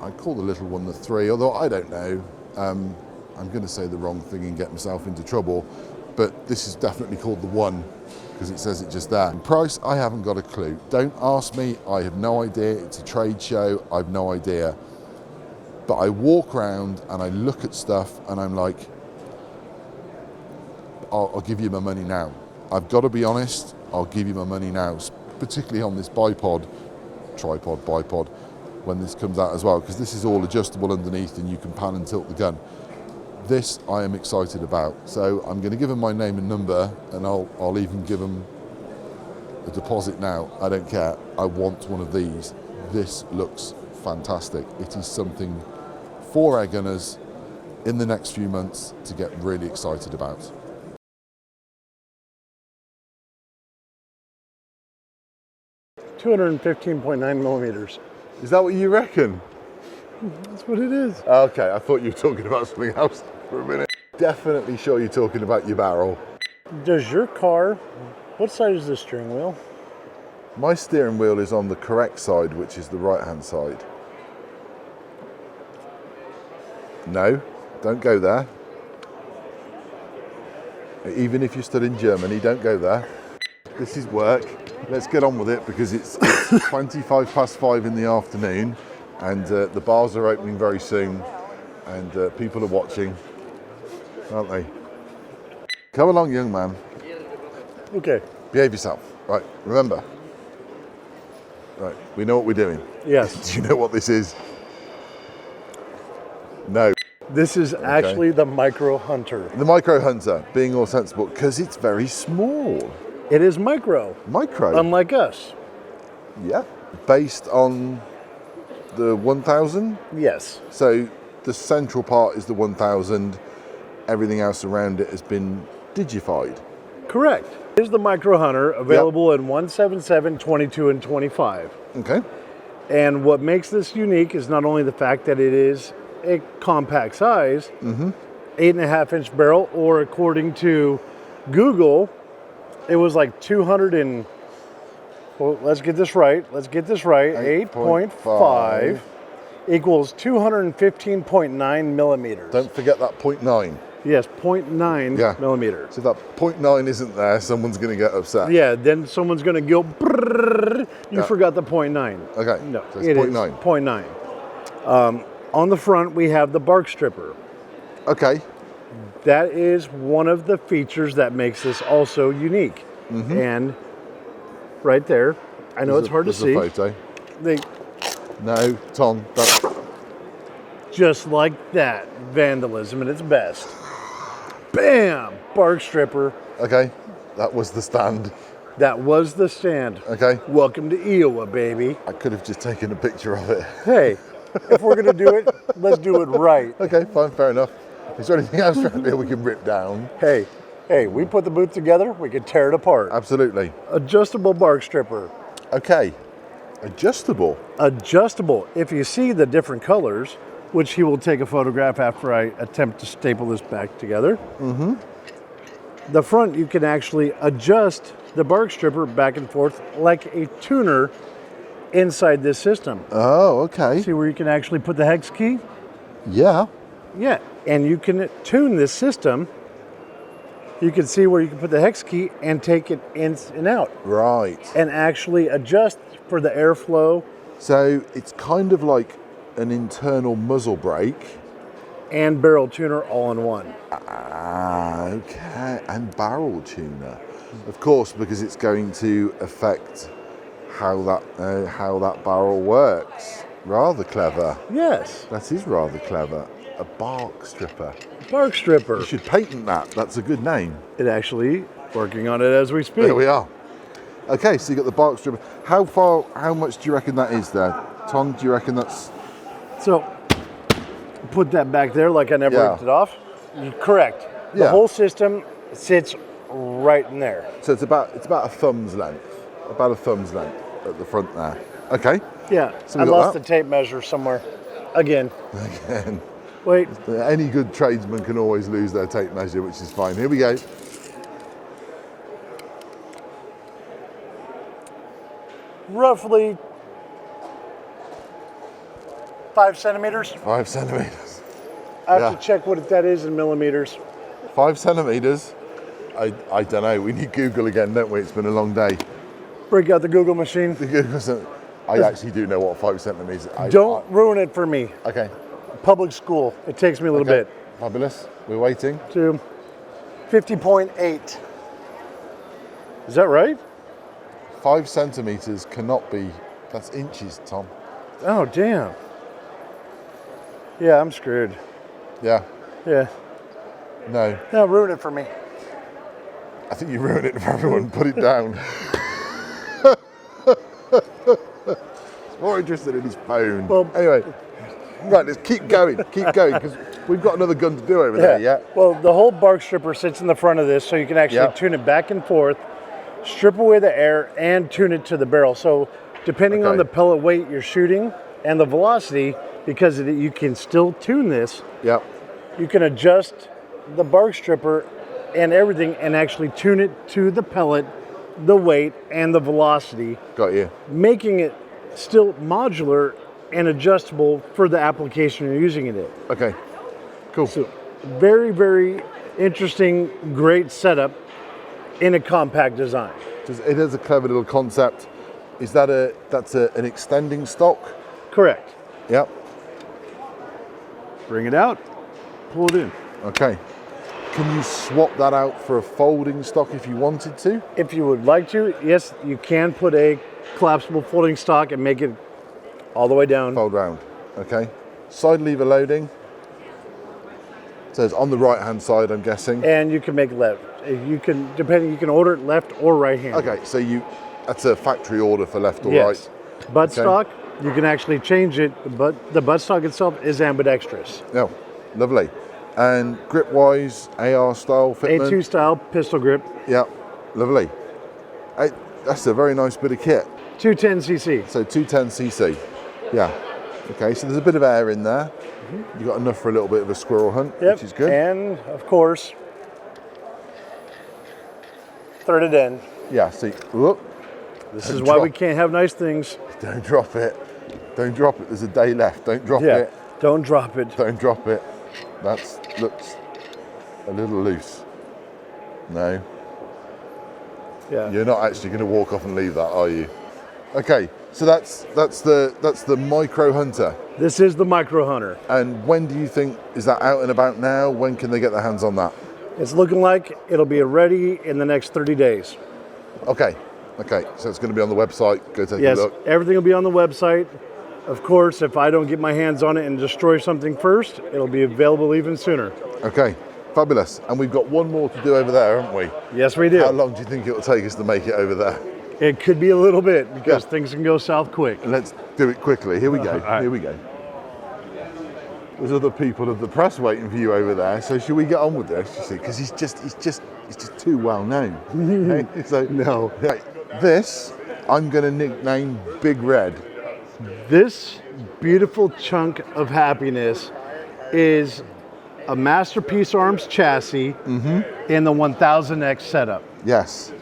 I call the little one the 3, although I don't know. I'm going to say the wrong thing and get myself into trouble, but this is definitely called the 1 because it says it just there. And price, I haven't got a clue. Don't ask me, I have no idea. It's a trade show, I've no idea. But I walk around and I look at stuff and I'm like, I'll give you my money now. I've got to be honest, I'll give you my money now, particularly on this tripod, bipod, when this comes out as well, because this is all adjustable underneath and you can pan and tilt the gun. This I am excited about, so I'm going to give them my name and number, and I'll even give them a deposit now. I don't care. I want one of these. This looks fantastic. It is something for air gunners in the next few months to get really excited about. $215.9 Is that what you reckon? That's what it is. Okay, I thought you were talking about something else for a minute. Definitely sure you're talking about your barrel. Does your car, what side is the steering wheel? My steering wheel is on the correct side, which is the right-hand side. No, don't go there. Even if you stood in Germany, don't go there. This is work. Let's get on with it because it's 5:25 in the afternoon and the bars are opening very soon and people are watching, aren't they? Come along, young man. Okay. Behave yourself. Right, remember. Right, we know what we're doing. Yes. Do you know what this is? No. This is actually the Micro Hunter. The Micro Hunter, being all sensible, because it's very small. It is micro. Micro. Unlike us. Yeah. Based on the 1000? Yes. So the central part is the 1000. Everything else around it has been digified. Correct. Here's the Micro Hunter, available in 177, 22, and 25. Okay. And what makes this unique is not only the fact that it is a compact size, 8.5-inch barrel, or according to Google, it was like 200 and, well, let's get this right, 8.5 equals 215.9 millimeters. Don't forget that 0.9. Yes, 0.9 millimeters. So if that 0.9 isn't there, someone's going to get upset. Yeah, then someone's going to go, brrr, you forgot the 0.9. Okay, no, so it's it 0.9. is 0.9. On the front, we have the bark stripper. Okay. That is one of the features that makes this also unique. And right there, I know it's hard to see. There's a photo. No, Tom, that's... Just like that, vandalism at its best. Bam! Bark stripper. Okay, that was the stand. That was the stand. Okay. Welcome to IWA, baby. I could have just taken a picture of it. Hey, if we're going to do it, let's do it right. Okay, fine, fair enough. Is there anything else around here we can rip down? Hey, we put the booth together, we can tear it apart. Absolutely. Adjustable bark stripper. Okay, adjustable. Adjustable. If you see the different colors, which he will take a photograph after I attempt to staple this back together. The front, you can actually adjust the bark stripper back and forth like a tuner inside this system. Oh, okay. See where you can actually put the hex key? Yeah. Yeah, and you can tune this system. You can see where you can put the hex key and take it in and out. Right. And actually adjust for the airflow. So it's kind of like an internal muzzle brake. And barrel tuner all in one. Ah, okay. And barrel tuner. Of course, because it's going to affect how that barrel works. Rather clever. Yes. That is rather clever. A bark stripper. Bark stripper. You should patent that. That's a good name. It actually working on it as we speak. There we are. Okay, so you got the bark stripper. How much do you reckon that is there? Tom, do you reckon that's... So, put that back there like I never ripped it off. Correct. The Yeah. whole system sits right in there. So it's about a thumb's length. About a thumb's length at the front there. Okay. Yeah, So I we got lost that. the tape measure somewhere. Again. Again. Wait. Any good tradesman can always lose their tape measure, which is fine. Here we go. Roughly 5 centimeters. 5 centimeters. I have to check what that is in millimeters. 5 centimeters. I don't know. We need Google again, don't we? It's been a long day. Break out the Google machine. I actually do know what 5 centimeters. Don't ruin it for me. Okay. Public school. It takes me a little bit. Fabulous. We're waiting. To 50.8. Is that right? 5 centimeters cannot be. That's inches, Tom. Oh, damn. Yeah, I'm screwed. Yeah. Yeah. No. No, ruin it for me. I think you ruined it for everyone. Put it down. He's more interested in his phone. Well, anyway, right, let's keep going, because we've got another gun to do over there, yeah? Well, the whole bark stripper sits in the front of this, so you can actually tune it back and forth, strip away the air, and tune it to the barrel. So depending on the pellet weight you're shooting and the velocity, because you can still tune this, you can adjust the bark stripper and everything and actually tune it to the pellet, the weight, and the velocity. Got you. Making it still modular and adjustable for the application you're using it in. Okay, cool. So very, very interesting, great setup in a compact design. It is a clever little concept. Is that an extending stock? Correct. Yep. Bring it out, pull it in. Okay. Can you swap that out for a folding stock if you wanted to? If you would like to, yes, you can put a collapsible folding stock and make it all the way down. Fold round. Okay. Side lever loading. So it's on the right hand side, I'm guessing. And you can make left. You can order it left or right hand. Okay, so that's a factory order for left or yes. right. Buttstock, you can actually change it, but the buttstock itself is ambidextrous. Oh, lovely. And grip wise, AR style fitment. A2 style pistol grip. Yeah, lovely. That's a very nice bit of kit. 210cc. So 210cc. Yeah. Okay, so there's a bit of air in there. You've got enough for a little bit of a squirrel hunt, which is good. And of course, threaded end. Yeah, see, look. This is why we can't have nice things. Don't drop it. Don't drop it. There's a day left. Don't drop it. Don't drop it. Don't drop it. That looks a little loose. No. Yeah. You're not actually going to walk off and leave that, are you? Okay, so that's the Micro Hunter. This is the Micro Hunter. And when do you think, is that out and about now? When can they get their hands on that? It's looking like it'll be ready in the next 30 days. Okay, so it's going to be on the website. Go take a look. Yes, everything will be on the website. Of course, if I don't get my hands on it and destroy something first, it'll be available even sooner. Okay, fabulous. And we've got one more to do over there, haven't we? Yes, we do. How long do you think it'll take us to make it over there? It could be a little bit because things can go south quick. Let's do it quickly. Here we go. Right. Here we go. There's other people of the press waiting for you over there. So should we get on with this? You see, because he's just too well known. Okay? So no. Right, this I'm going to nickname Big Red. This beautiful chunk of happiness is a Masterpiece Arms chassis in the 1000X setup. Yes.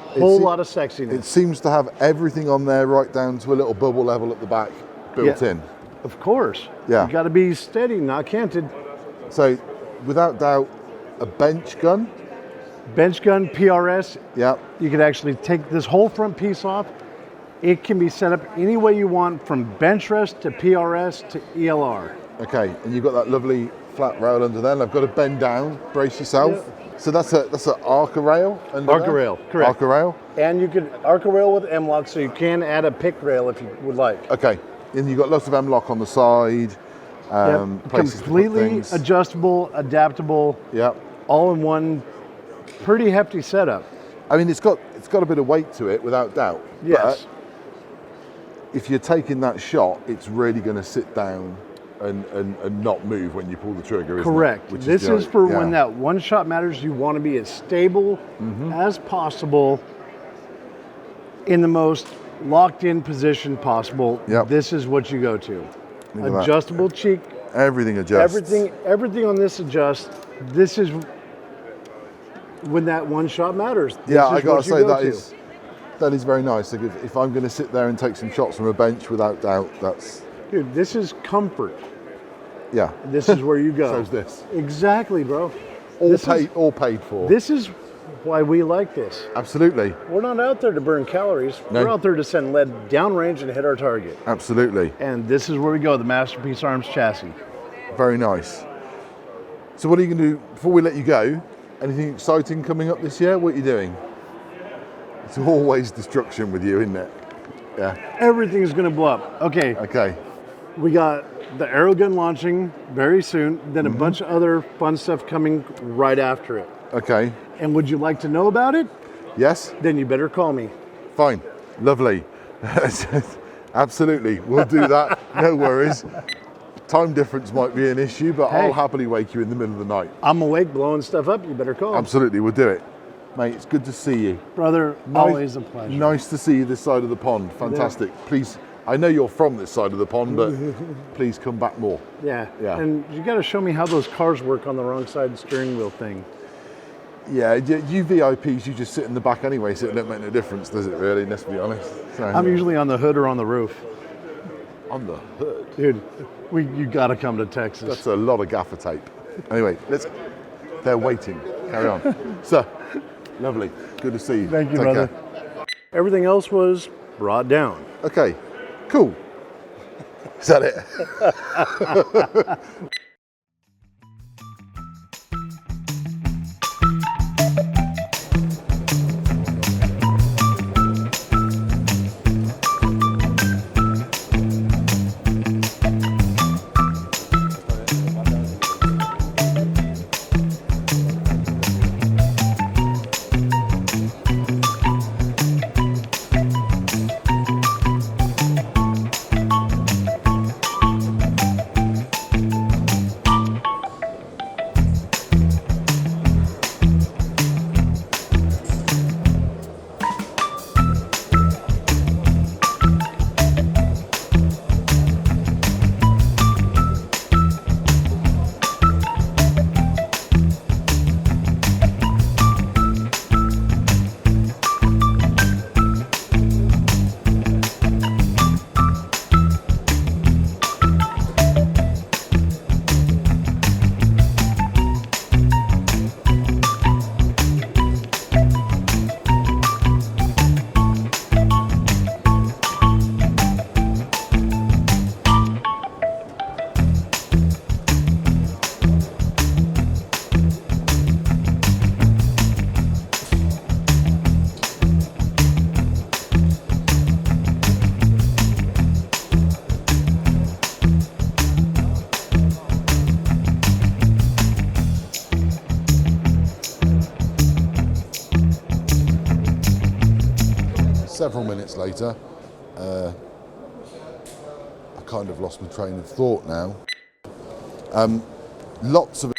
Whole lot of sexiness. It seems to have everything on there, right down to a little bubble level at the back, built in. Of course. Yeah. You got to be steady, not canted. So, without doubt, a bench gun. Bench gun, PRS. Yeah. You could actually take this whole front piece off. It can be set up any way you want, from bench rest to PRS to ELR. Okay, and you've got that lovely flat rail under there, and I've got to bend down, brace yourself. Yeah. So that's an Arca rail? Arca rail, correct. Arca rail? And you could Arca rail with M-lock, so you can add a pick rail if you would like. Okay, and you've got lots of M-lock on the side. Places completely adjustable, adaptable. Yep. All in one, pretty hefty setup. I mean, it's got a bit of weight to it, without doubt. Yes. But if you're taking that shot, it's really going to sit down and not move when you pull the trigger, isn't Correct. it? This is for when that one shot matters. You want to be as stable as possible in the most locked in position possible. Yep. This is what you go to. Look at that. Adjustable cheek. Everything adjusts. Everything on this adjusts. This is when that one shot matters. Yeah, I got to say that is very nice. Like if I'm going to sit there and take some shots from a bench, without doubt, that's... Dude, this is comfort. Yeah. This is where you go. So's this. Exactly, bro. All paid for. This is why we like this. Absolutely. We're not out there to burn calories. No. We're out there to send lead downrange and hit our target. Absolutely. And this is where we go, the Masterpiece Arms chassis. Very nice. So what are you going to do, before we let you go, anything exciting coming up this year? What are you doing? It's always destruction with you, isn't it? Yeah. Everything's going to blow up. Okay. Okay. We got the Airgun launching very soon, then a bunch of other fun stuff coming right after it. Okay. And would you like to know about it? Yes. Then you better call me. Fine. Lovely. Absolutely. We'll do that. No worries. Time difference might be an issue, but Hey. I'll happily wake you in the middle of the night. I'm awake blowing stuff up. You better call. Absolutely. We'll do it. Mate, it's good to see you. Brother, always a pleasure. Nice to see you this side of the pond. Fantastic. Please, I know you're from this side of the pond, but please come back more. Yeah. Yeah. And you got to show me how those cars work on the wrong side steering wheel thing. Yeah, you VIPs, you just sit in the back anyway, so it don't make no difference, does it really? Let's be honest. So, I'm usually on the hood or on the roof. on the hood. Dude, you got to come to Texas. That's a lot of gaffer tape. Anyway, they're waiting. Carry on. So, lovely. Good to see you. Thank you, Take brother. care. Everything else was brought down. Okay, cool. Is that it? Several minutes later, I kind of lost my train of thought now. Lots of...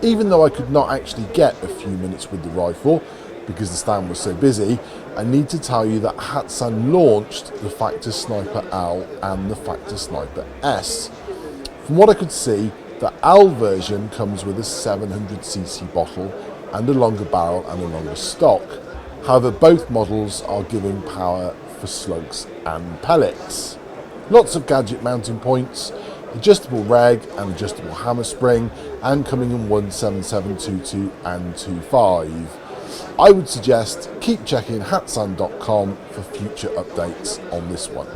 Even though I could not actually get a few minutes with the rifle, because the stand was so busy, I need to tell you that Hatsan launched the Factor Sniper L and the Factor Sniper S. From what I could see, the L version comes with a 700cc bottle and a longer barrel and a longer stock. However, both models are giving power for slugs and pellets. Lots of gadget mounting points, adjustable reg and adjustable hammer spring, and coming in 17722 and 25. I would suggest keep checking hatsan.com for future updates on this one.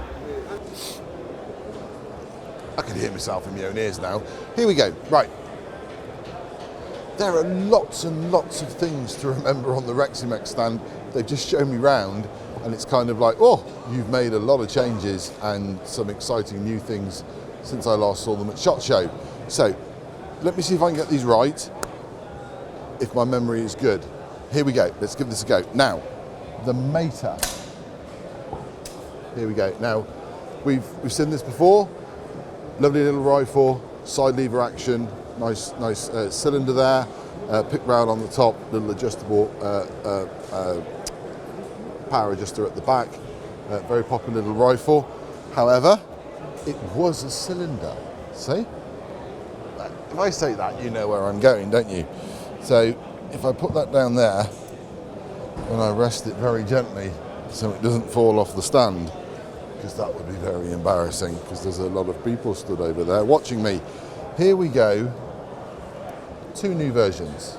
I can hear myself in my own ears now. Here we go. Right. there are lots and lots of things to remember on the Reximex stand. They've just shown me round, and it's kind of like, oh, you've made a lot of changes and some exciting new things since I last saw them at SHOT Show. So let me see if I can get these right, if my memory is good. Here we go, let's give this a go. Now, the Mater. Here we go. Now, we've seen this before. Lovely little rifle, side lever action, nice cylinder there, pick rail on the top, little adjustable power adjuster at the back. Very popular little rifle. However, it was a cylinder. See? If I say that, you know where I'm going, don't you? So if I put that down there and I rest it very gently so it doesn't fall off the stand, because that would be very embarrassing, because there's a lot of people stood over there watching me. Here we go, 2 new versions.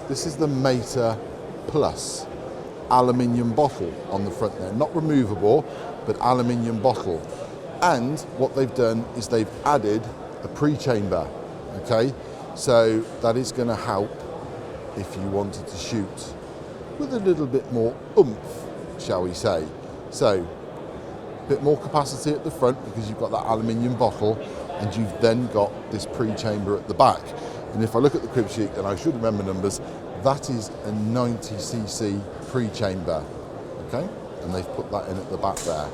This is the Mater Plus, aluminium bottle on the front there, not removable, but aluminium bottle. And what they've done is they've added a pre-chamber, okay? So that is going to help if you wanted to shoot with a little bit more oomph, shall we say. So, a bit more capacity at the front because you've got that aluminium bottle, and you've then got this pre-chamber at the back. And if I look at the crib sheet, and I should remember numbers, that is a 90cc pre-chamber, okay? And they've put that in at the back there.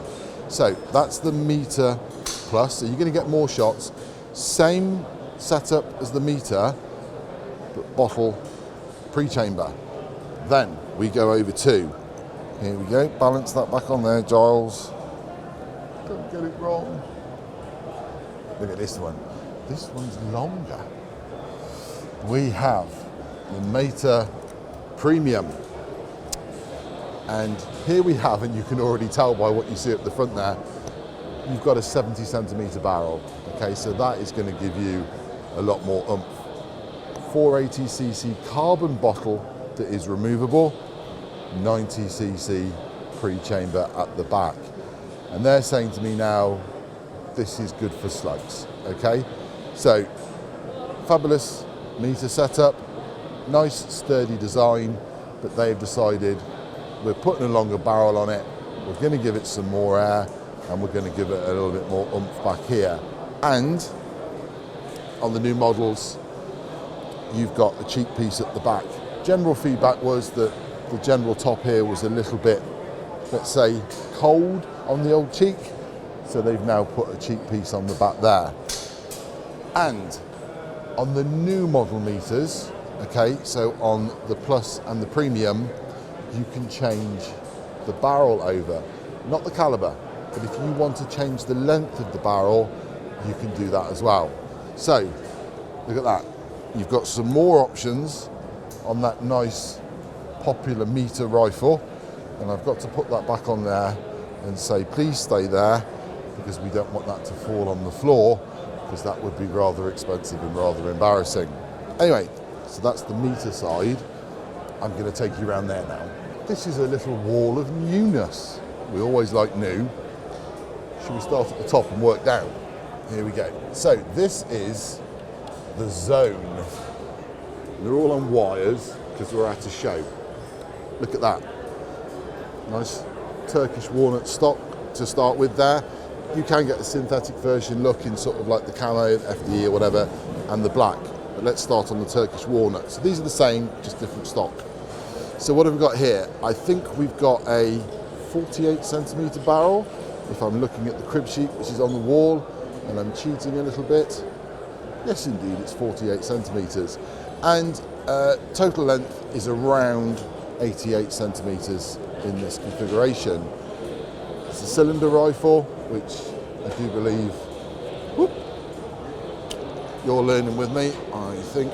So that's the Mater Plus. So you're going to get more shots. Same setup as the Mater, but bottle pre-chamber. Then we go over to, here we go, balance that back on there, Giles. Don't get it wrong. Look at this one. This one's longer. We have the Mater Premium. And here we have, and you can already tell by what you see at the front there, you've got a 70 centimetre barrel. Okay, so that is going to give you a lot more oomph. 480cc carbon bottle that is removable, 90cc pre-chamber at the back. And they're saying to me now, this is good for slugs, okay? So, fabulous Mater setup, nice sturdy design, but they've decided we're putting a longer barrel on it, we're going to give it some more air, and we're going to give it a little bit more oomph back here. And on the new models, you've got a cheek piece at the back. General feedback was that the general top here was a little bit, let's say, cold on the old cheek, so they've now put a cheek piece on the back there. And on the new model meters, okay, so on the Plus and the Premium, you can change the barrel over, not the caliber, but if you want to change the length of the barrel, you can do that as well. So, look at that. You've got some more options on that nice popular Mater rifle, and I've got to put that back on there and say, please stay there, because we don't want that to fall on the floor, because that would be rather expensive and rather embarrassing. Anyway, so that's the Mater side. I'm going to take you around there now. This is a little wall of newness. We always like new. Should we start at the top and work down? Here we go. So this is the Zone. They're all on wires because we're at a show. Look at that. Nice Turkish walnut stock to start with there. You can get a synthetic version looking sort of like the camo, FDE or whatever, and the black. But let's start on the Turkish walnut. So these are the same, just different stock. So what have we got here? I think we've got a 48 centimetre barrel, if I'm looking at the crib sheet, which is on the wall, and I'm cheating a little bit. Yes, indeed, it's 48 centimetres. And total length is around 88 centimetres in this configuration. It's a cylinder rifle, which I do believe, whoop, you're learning with me, I think,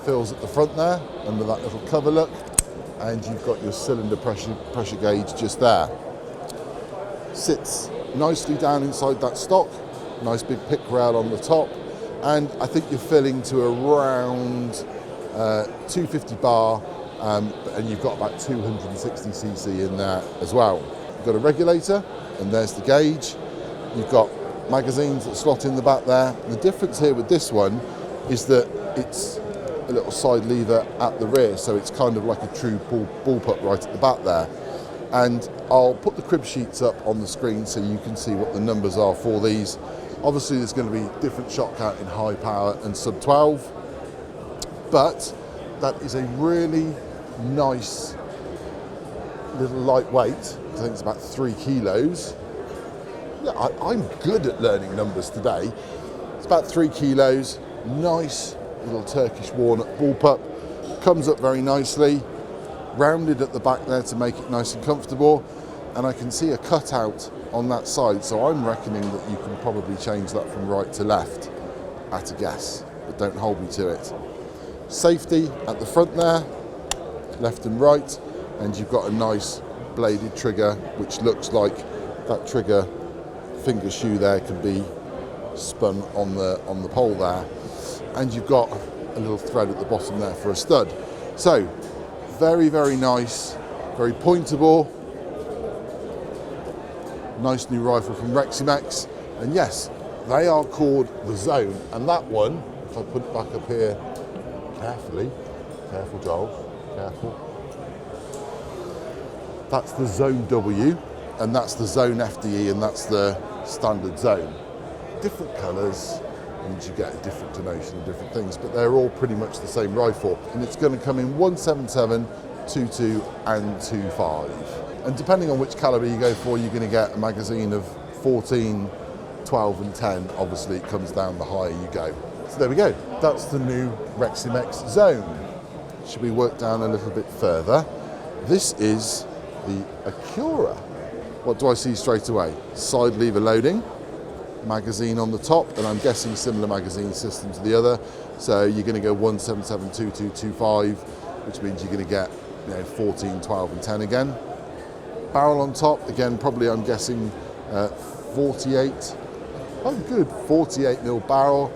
fills at the front there, under that little cover look, and you've got your cylinder pressure gauge just there. Sits nicely down inside that stock, nice big pick rail on the top, and I think you're filling to around 250 bar, and you've got about 260cc in there as well. You've got a regulator, and there's the gauge. You've got magazines that slot in the back there. And the difference here with this one is that it's a little side lever at the rear, so it's kind of like a true bullpup right at the back there. And I'll put the crib sheets up on the screen so you can see what the numbers are for these. Obviously there's going to be different shot count in high power and sub 12, but that is a really nice little lightweight. I think it's about 3 kilos. Yeah, I'm good at learning numbers today. It's about 3 kilos, nice little Turkish walnut bullpup, comes up very nicely, rounded at the back there to make it nice and comfortable, and I can see a cutout on that side, so I'm reckoning that you can probably change that from right to left at a guess, but don't hold me to it. Safety at the front there, left and right, and you've got a nice bladed trigger, which looks like that trigger finger shoe there can be spun on the pole there, and you've got a little thread at the bottom there for a stud. So very, very nice, very pointable. Nice new rifle from Reximex, and yes, they are called the Zone, and that one, if I put it back up here carefully, careful Joel, careful, that's the Zone W, and that's the Zone FDE, and that's the standard Zone. Different colours, and you get a different denotation of different things, but they're all pretty much the same rifle, and it's going to come in 177, 22 and 25. And depending on which calibre you go for, you're going to get a magazine of 14, 12 and 10. Obviously it comes down the higher you go. So there we go, that's the new Reximex Zone. Should we work down a little bit further? This is the Acura. What do I see straight away? Side lever loading, magazine on the top, and I'm guessing similar magazine system to the other. So you're going to go 177, 22, 25, which means you're going to get 14, 12 and 10 again. Barrel on top, again, probably I'm guessing 48, oh good, 48 mil barrel.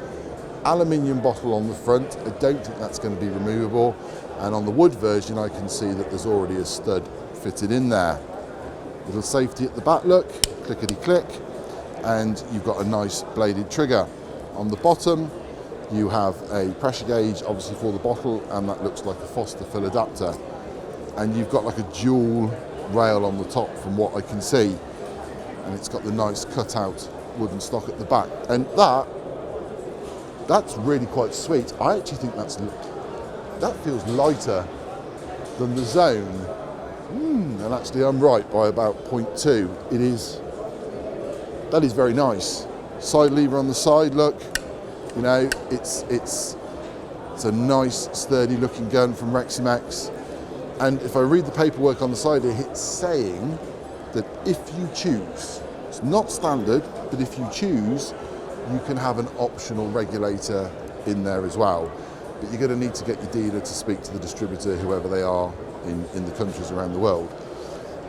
Aluminium bottle on the front, I don't think that's going to be removable. And on the wood version, I can see that there's already a stud fitted in there. Little safety at the back, look, clickety click, and you've got a nice bladed trigger. On the bottom, you have a pressure gauge, obviously for the bottle, and that looks like a Foster fill adapter. And you've got like a dual rail on the top from what I can see, and it's got the nice cutout wooden stock at the back, and that's really quite sweet. I actually think that feels lighter than the Zone, and actually I'm right by about 0.2. That is very nice. Side lever on the side, look, it's a nice sturdy looking gun from Reximex. And if I read the paperwork on the side here, it's saying that if you choose, it's not standard, but if you choose, you can have an optional regulator in there as well. But you're going to need to get your dealer to speak to the distributor, whoever they are in the countries around the world.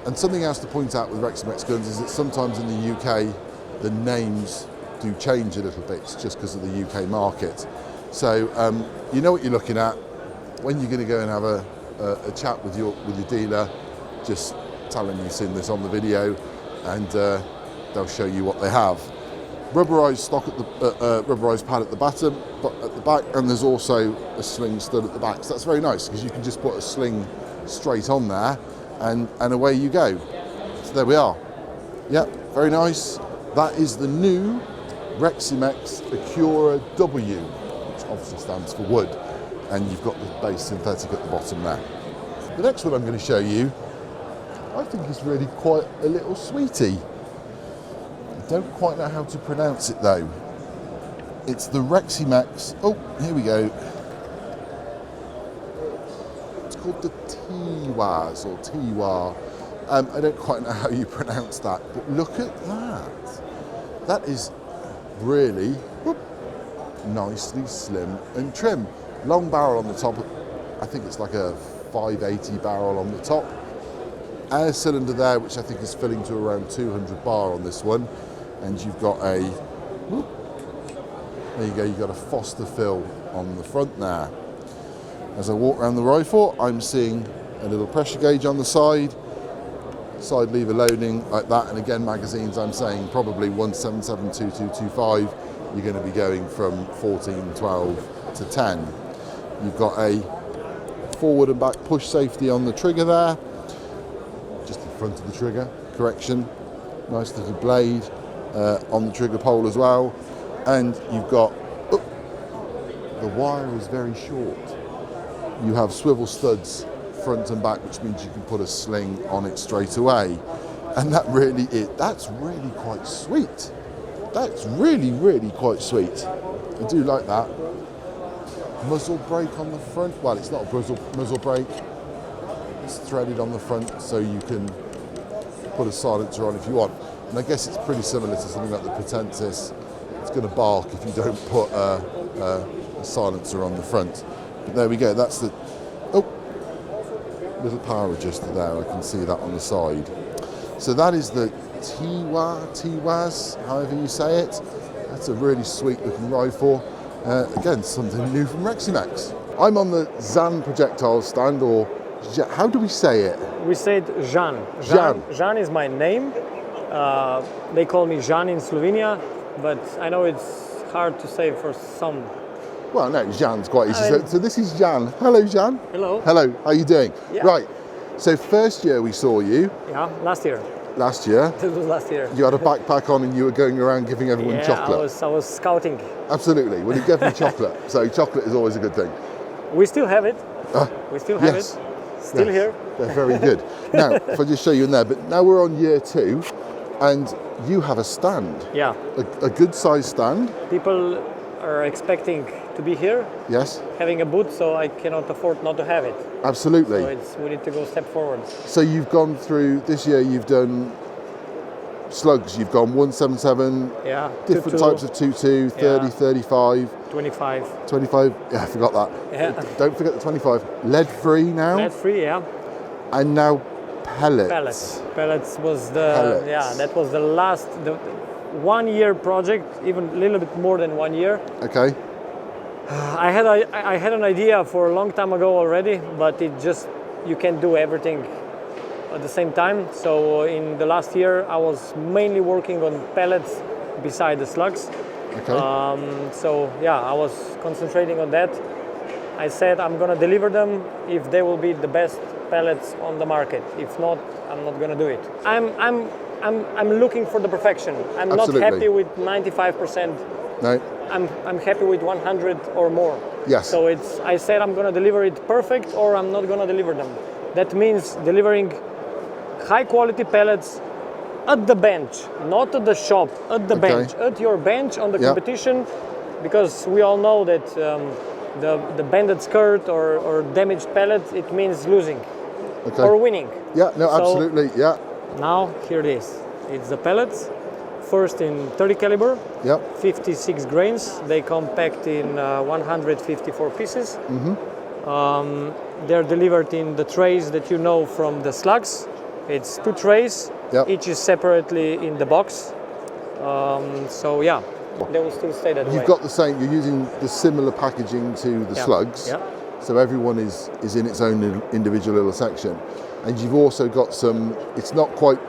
And something else to point out with Reximex guns is that sometimes in the UK, the names do change a little bit just because of the UK market. So you know what you're looking at. When you're going to go and have a chat with your dealer, just tell them you've seen this on the video, and they'll show you what they have. Rubberized stock at the rubberized pad at the bottom, but at the back, and there's also a sling stud at the back. So that's very nice because you can just put a sling straight on there, and away you go. So there we are. Yep, very nice. That is the new Reximex Acura W, which obviously stands for wood. And you've got the base synthetic at the bottom there. The next one I'm going to show you, I think is really quite a little sweetie. I don't quite know how to pronounce it though. It's the Reximex, oh, here we go. It's called the Tiwas or Tiwa. I don't quite know how you pronounce that, but look at that. That is really nicely slim and trim. Long barrel on the top, I think it's like a 580 barrel on the top. Air cylinder there, which I think is filling to around 200 bar on this one. And you've got there you go, you've got a Foster fill on the front there. As I walk around the rifle, I'm seeing a little pressure gauge on the side lever loading like that, and again magazines, I'm saying probably 177, 22, 25. You're going to be going from 14, 12, to 10. You've got a forward and back push safety on the trigger there, just in front of the trigger, correction. Nice little blade on the trigger pole as well. And you've got, the wire is very short. You have swivel studs front and back, which means you can put a sling on it straight away. And that's really quite sweet. That's really, really quite sweet. I do like that. Muzzle brake on the front. Well, it's not a muzzle brake. It's threaded on the front, so you can put a silencer on if you want. And I guess it's pretty similar to something like the Potensis. It's going to bark if you don't put a silencer on the front. But there we go. That's the little power adjuster there. I can see that on the side. So that is the TWAS, however you say it. That's a really sweet looking rifle. Again, something new from Reximex. I'm on the Zan Projectiles stand, or how do we say it? We say it Zan. Zan is my name. They call me Zan in Slovenia, but I know it's hard to say for some. Well, no, Jan's quite easy. So this is Jan. Hello, Jan. Hello. Hello, how are you doing? Yeah. Right, so first year we saw you. Yeah, last year. Last year? This was last year. You had a backpack on and you were going around giving everyone chocolate. I was scouting. Absolutely. Well, you gave me chocolate, so chocolate is always a good thing. We still have it. We still have it. Still here. They're very good. Now, if I just show you in there, but now we're on year 2 and you have a stand. Yeah. A good sized stand. People are expecting to be here. Yes. Having a booth, so I cannot afford not to have it. Absolutely. So we need to go a step forward. So you've gone through, this year you've done slugs, you've gone 177, different types of 22, 30, 35. 25. 25, yeah, I forgot that. Yeah. Don't forget the 25. Lead free now. Lead free, yeah. And now pellets. Pellets was that was the last, the 1 year project, even a little bit more than 1 year. Okay. I had an idea for a long time ago already, but it just, you can't do everything at the same time. So in the last year, I was mainly working on pellets beside the slugs. Okay. I was concentrating on that. I said I'm gonna deliver them if they will be the best pellets on the market. If not, I'm not gonna do it. I'm looking for the perfection. I'm Absolutely. not happy with 95%. No. I'm happy with 100 or more. Yes. So I said I'm gonna deliver it perfect, or I'm not gonna deliver them. That means delivering high quality pellets at the bench, not at the shop, at the bench, at your bench on the competition, because we all know that the bended skirt or damaged pellet, it means losing or winning. Yeah, no, absolutely, yeah. Now here it is. It's the pellets. First in 30 caliber, 56 grains. They come packed in 154 pieces. They're delivered in the trays that you know from the slugs. It's 2 trays, each is separately in the box. They will still stay that way. You've got the same, you're using the similar packaging to the slugs. So everyone is in its own individual little section. And you've also got some, it's not quite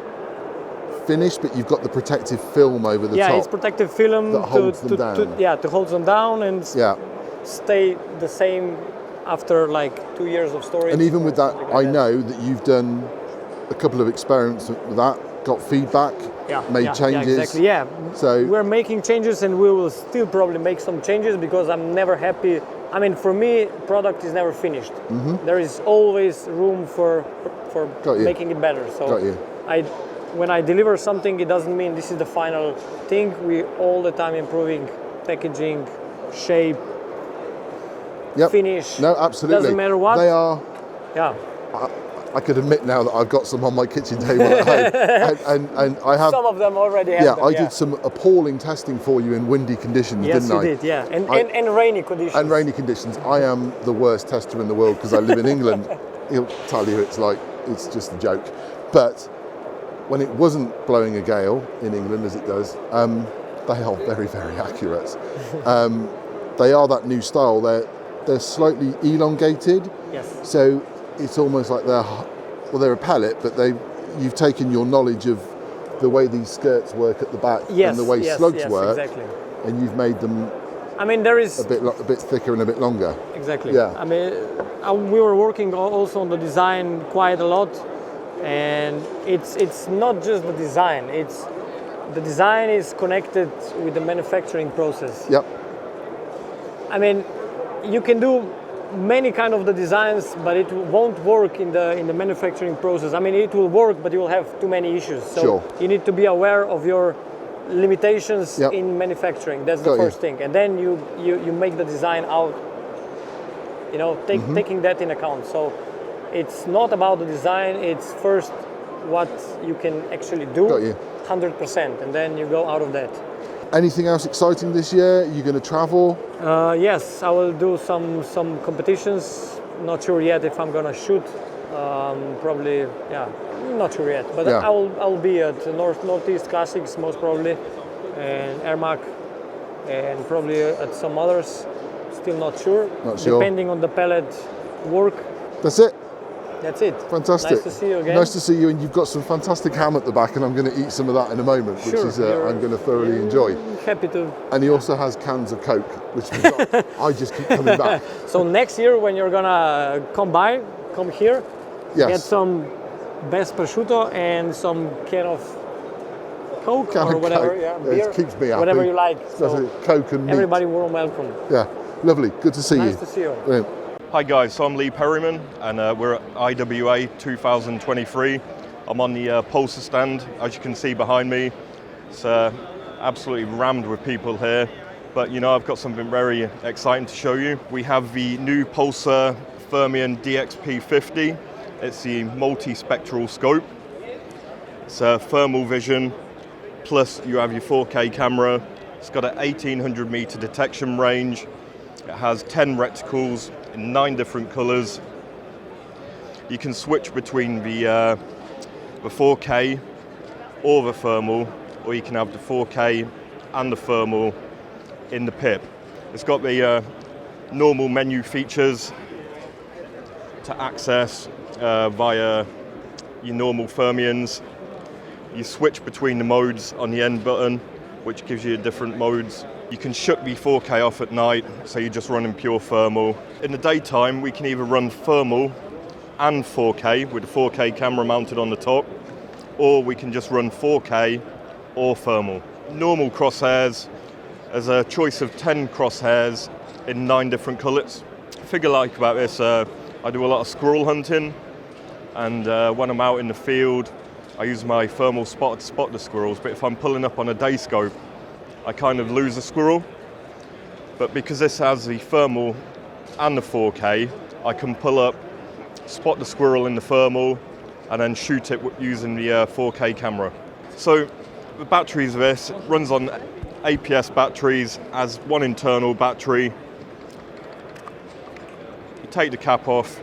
finished, but you've got the protective film over the top. Yeah, it's protective film that holds them down. To hold them down and stay the same after like 2 years of storage. And even with that, I know that you've done a couple of experiments with that, got feedback, made changes. Yeah, exactly. Yeah. So we're making changes, and we will still probably make some changes because I'm never happy. I mean, for me, product is never finished. There is always room for making it better. So when I deliver something, it doesn't mean this is the final thing. We all the time improving packaging, shape, finish. No, absolutely. Doesn't matter what. They are. Yeah. I could admit now that I've got some on my kitchen table at home, and I have some of them already. Have them, I did some appalling testing for you in windy conditions, didn't I? Yes, you did. And rainy conditions. And rainy conditions. I am the worst tester in the world because I live in England. He'll tell you it's just a joke. But when it wasn't blowing a gale in England, as it does, they are very, very accurate. They are that new style. They're slightly elongated. Yes. So it's almost like they're a pellet, but you've taken your knowledge of the way these skirts work at the back and the way slugs work, and you've made them I mean, there is a bit thicker and a bit longer. Exactly. Yeah. I mean, we were working also on the design quite a lot, and it's not just the design. It's the design is connected with the manufacturing process. Yep. I mean, you can do many kind of the designs, but it won't work in the manufacturing process. I mean, it will work, but you will have too many issues. So sure. You need to be aware of your limitations yep. in manufacturing. That's the first thing, and then you make the design out. You know, taking that in account. So it's not about the design. It's first what you can actually do, 100%, and then you go out of that. Anything else exciting this year? Are you going to travel? Yes, I will do some competitions. Not sure yet if I'm going to shoot. Probably, yeah, not sure yet. But I'll be at Northeast Classics most probably, and Airmaks, and probably at some others. Still not sure. Depending on the pellet work. That's it. That's it. Fantastic. Nice to see you again. Nice to see you, and you've got some fantastic ham at the back, and I'm going to eat some of that in a moment, which is I'm going to thoroughly enjoy. Happy to. And he also has cans of Coke, which I just keep coming back. So next year when you're going to come here, get some best prosciutto and some can of Coke or whatever. Coke. Yeah, beer, it keeps me happy. whatever you like. So Coke and meat. Everybody warm welcome. Yeah, lovely. Good to see you. Nice to see you. Brilliant. Hi guys, so I'm Perryman, and we're at IWA 2023. I'm on the Pulsar stand, as you can see behind me. It's absolutely rammed with people here, but you know, I've got something very exciting to show you. We have the new Pulsar Perryman DXP50. It's the multi-spectral scope. It's thermal vision, plus you have your 4K camera. It's got an 1800 meter detection range. It has 10 reticles in 9 different colours. You can switch between the 4K or the thermal, or you can have the 4K and the thermal in the pip. It's got the normal menu features to access via your normal Perrymans. You switch between the modes on the end button, which gives you different modes. You can shut the 4K off at night, so you're just running pure thermal. In the daytime, we can either run thermal and 4K with a 4K camera mounted on the top, or we can just run 4K or thermal. Normal crosshairs, there's a choice of 10 crosshairs in 9 different colours. The thing I like about this, I do a lot of squirrel hunting, and when I'm out in the field, I use my thermal spot to spot the squirrels, but if I'm pulling up on a day scope, I kind of lose a squirrel. But because this has the thermal and the 4K, I can pull up, spot the squirrel in the thermal, and then shoot it using the 4K camera. So the batteries of this runs on APS batteries, as one internal battery. You take the cap off,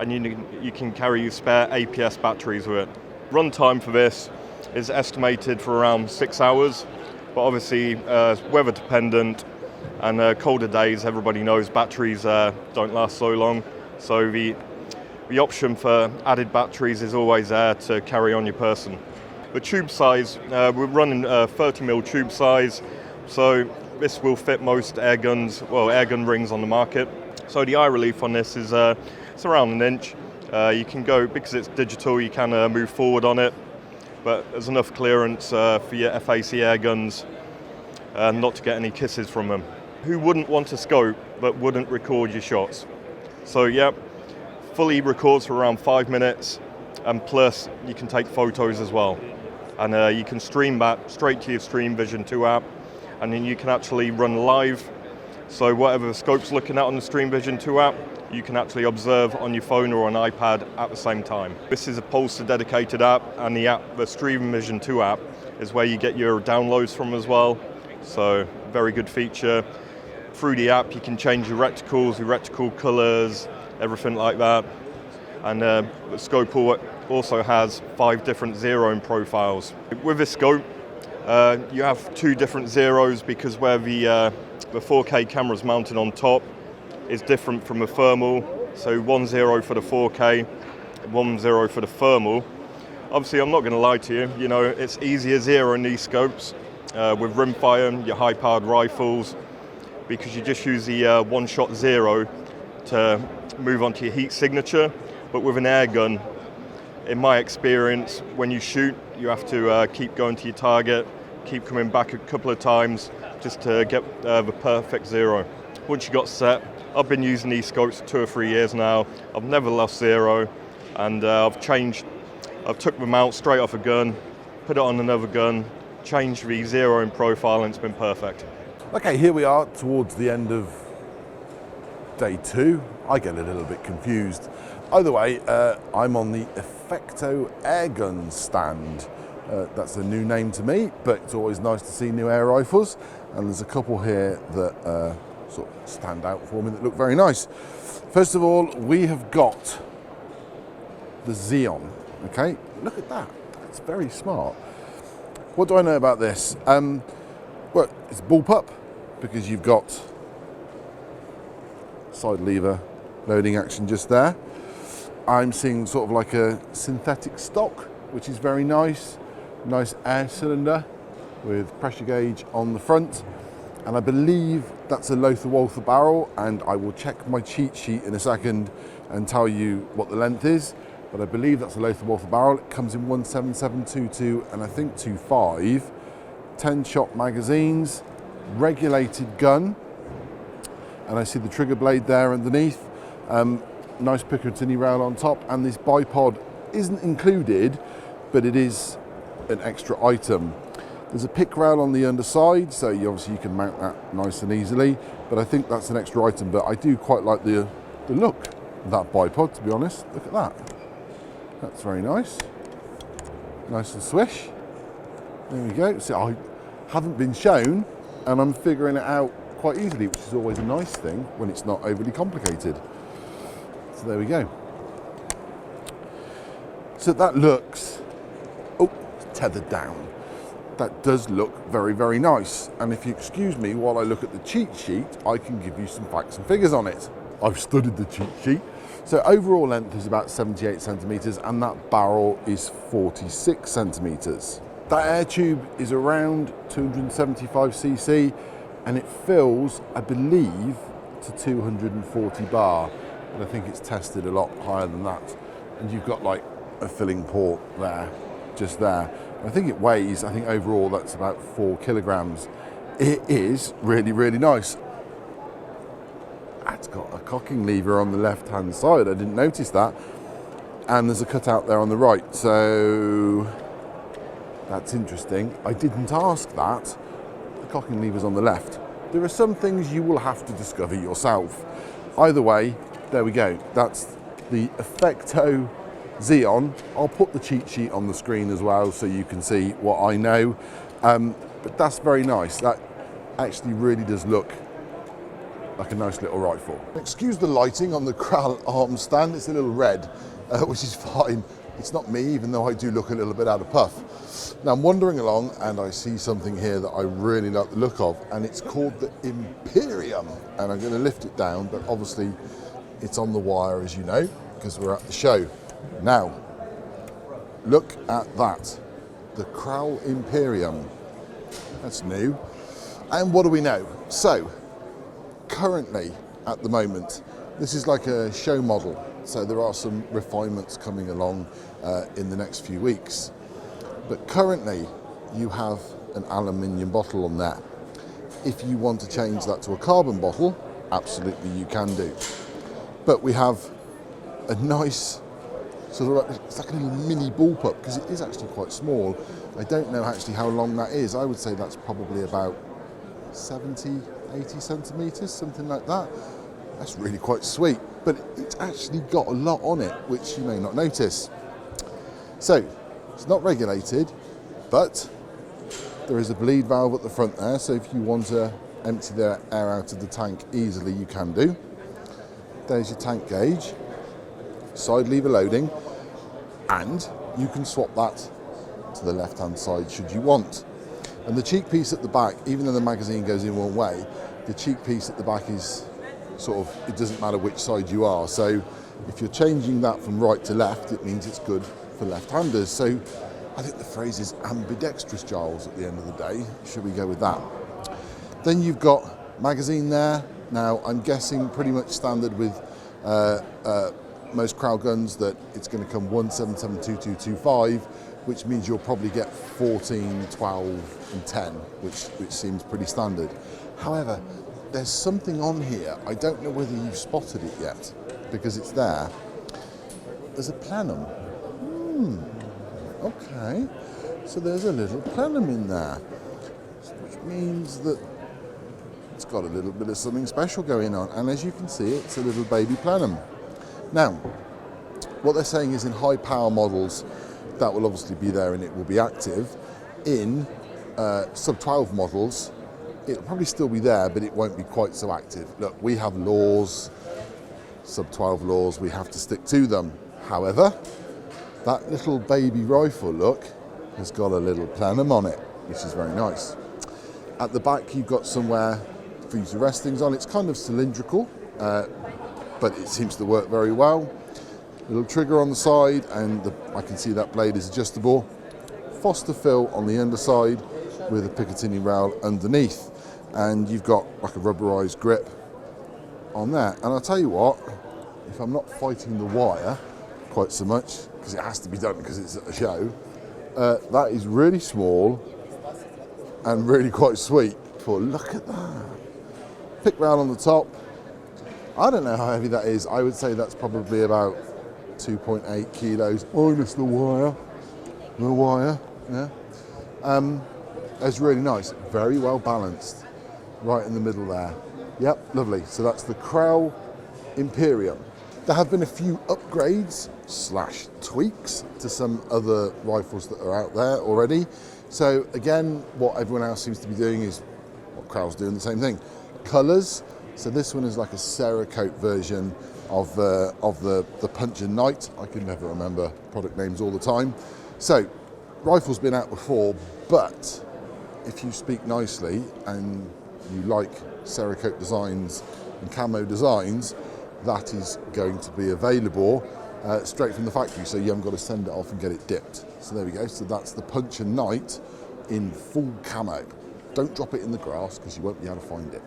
and you can carry your spare APS batteries with it. Runtime for this is estimated for around 6 hours. But obviously, weather dependent, and colder days, everybody knows batteries don't last so long. So the option for added batteries is always there to carry on your person. The tube size, we're running 30mm tube size, so this will fit most airgun rings on the market. So the eye relief on this is it's around 1 inch. You can go, because it's digital, you can move forward on it. But there's enough clearance for your FAC air guns not to get any kisses from them. Who wouldn't want a scope but wouldn't record your shots? So yeah, fully records for around 5 minutes, and plus you can take photos as well. And you can stream that straight to your Stream Vision 2 app, and then you can actually run live. So whatever the scope's looking at on the Stream Vision 2 app, you can actually observe on your phone or an iPad at the same time. This is a Pulsar dedicated app, and the Stream Vision 2 app is where you get your downloads from as well. So very good feature. Through the app you can change your reticles, your reticle colours, everything like that. And the scope also has 5 different zeroing profiles. With this scope, you have 2 different zeros, because where the 4K camera is mounted on top is different from the thermal. So 1 0 for the 4K, 1 0 for the thermal. Obviously, I'm not going to lie to you, you know, it's easier zeroing these scopes with rimfire, your high-powered rifles. because you just use the one-shot zero to move on to your heat signature. But with an air gun, in my experience, when you shoot, you have to keep going to your target, keep coming back a couple of times just to get the perfect zero. Once you got set, I've been using these scopes for 2 or 3 years now. I've never lost zero, and I've took them out straight off a gun, put it on another gun, changed the zero in profile, and it's been perfect. Okay, here we are towards the end of day 2. I get a little bit confused. Either way, I'm on the Effecto Airguns stand. That's a new name to me, but it's always nice to see new air rifles. And there's a couple here that sort of stand out for me that look very nice. First of all, we have got the Xeon. Okay, look at that. It's very smart. What do I know about this? Well, it's bullpup because you've got side lever loading action just there. I'm seeing sort of like a synthetic stock, which is very nice. Nice air cylinder with pressure gauge on the front. And I believe that's a Lothar-Walther barrel, and I will check my cheat sheet in a second and tell you what the length is. But I believe that's a Lothar-Walther barrel. It comes in 17722 and I think 25. 10-shot magazines, regulated gun, and I see the trigger blade there underneath. Nice Picatinny rail on top, and this bipod isn't included, but it is an extra item. There's a pick rail on the underside, so obviously you can mount that nice and easily, but I think that's an extra item. But I do quite like the look of that bipod, to be honest. Look at that. That's very nice. Nice and swish. There we go. So I haven't been shown, and I'm figuring it out quite easily, which is always a nice thing when it's not overly complicated. So there we go. So that looks, oh, it's tethered down. That does look very, very nice. And if you excuse me while I look at the cheat sheet, I can give you some facts and figures on it. I've studied the cheat sheet. So overall length is about 78 centimeters, and that barrel is 46 centimeters. That air tube is around 275 cc, and it fills, I believe, to 240 bar. And I think it's tested a lot higher than that. And you've got like a filling port there, just there. I think it weighs, I think overall that's about 4 kilograms. It is really, really nice. It's got a cocking lever on the left-hand side. I didn't notice that. And there's a cutout there on the right. So that's interesting. I didn't ask that. The cocking lever's on the left. There are some things you will have to discover yourself. Either way, there we go. That's the Effecto Xeon. I'll put the cheat sheet on the screen as well so you can see what I know. But that's very nice. That actually really does look like a nice little rifle. Excuse the lighting on the Karl Arms stand. It's a little red, which is fine. It's not me, even though I do look a little bit out of puff. Now I'm wandering along and I see something here that I really like the look of, and it's called the Imperium. And I'm going to lift it down, but obviously it's on the wire, as you know, because we're at the show. Now, look at that. The Karl Imperium. That's new. And what do we know? So, currently, at the moment, this is like a show model. So there are some refinements coming along in the next few weeks. But currently, you have an aluminium bottle on there. If you want to change that to a carbon bottle, absolutely you can do. But we have a nice sort of, it's like a little mini bullpup, because it is actually quite small. I don't know actually how long that is. I would say that's probably about 70, 80 centimeters, something like that. That's really quite sweet, but it's actually got a lot on it, which you may not notice. So, it's not regulated, but there is a bleed valve at the front there, so if you want to empty the air out of the tank easily, you can do. There's your tank gauge, side lever loading, and you can swap that to the left-hand side should you want. And the cheek piece at the back, even though the magazine goes in one way, the cheek piece at the back is sort of, it doesn't matter which side you are. So if you're changing that from right to left, it means it's good for left-handers. So I think the phrase is ambidextrous, Giles, at the end of the day. Should we go with that? Then you've got magazine there. Now I'm guessing pretty much standard with most Karl guns that it's going to come 1772225, which means you'll probably get 14, 12 and 10, which seems pretty standard. However, there's something on here. I don't know whether you've spotted it yet, because it's there. There's a plenum. Okay, so there's a little plenum in there, which means that it's got a little bit of something special going on. And as you can see, it's a little baby plenum. Now, what they're saying is in high power models, that will obviously be there and it will be active. In sub 12 models, it'll probably still be there, but it won't be quite so active. Look, we have laws, sub 12 laws, we have to stick to them. However, that little baby rifle, look, has got a little plenum on it, which is very nice. At the back, you've got somewhere for you to rest things on. It's kind of cylindrical, but it seems to work very well. Little trigger on the side, and I can see that blade is adjustable. Foster fill on the underside with a Picatinny rail underneath, and you've got like a rubberized grip on there. And I'll tell you what, if I'm not fighting the wire quite so much, because it has to be done because it's at a show, that is really small and really quite sweet. Look at that. Pick rail on the top. I don't know how heavy that is. I would say that's probably about 2.8 kilos, minus the wire. The wire, yeah. It's really nice, very well balanced, right in the middle there. Yep, lovely. So that's the Karl Imperium. There have been a few upgrades / tweaks to some other rifles that are out there already. So again, what everyone else seems to be doing is what Karl's doing, the same thing. Colours. So this one is like a Cerakote version of the Punch and Night. I can never remember product names all the time. So rifle's been out before, but if you speak nicely and you like Cerakote designs and camo designs, that is going to be available straight from the factory, so you haven't got to send it off and get it dipped. So there we go. So that's the Punch and Night in full camo. Don't drop it in the grass because you won't be able to find it.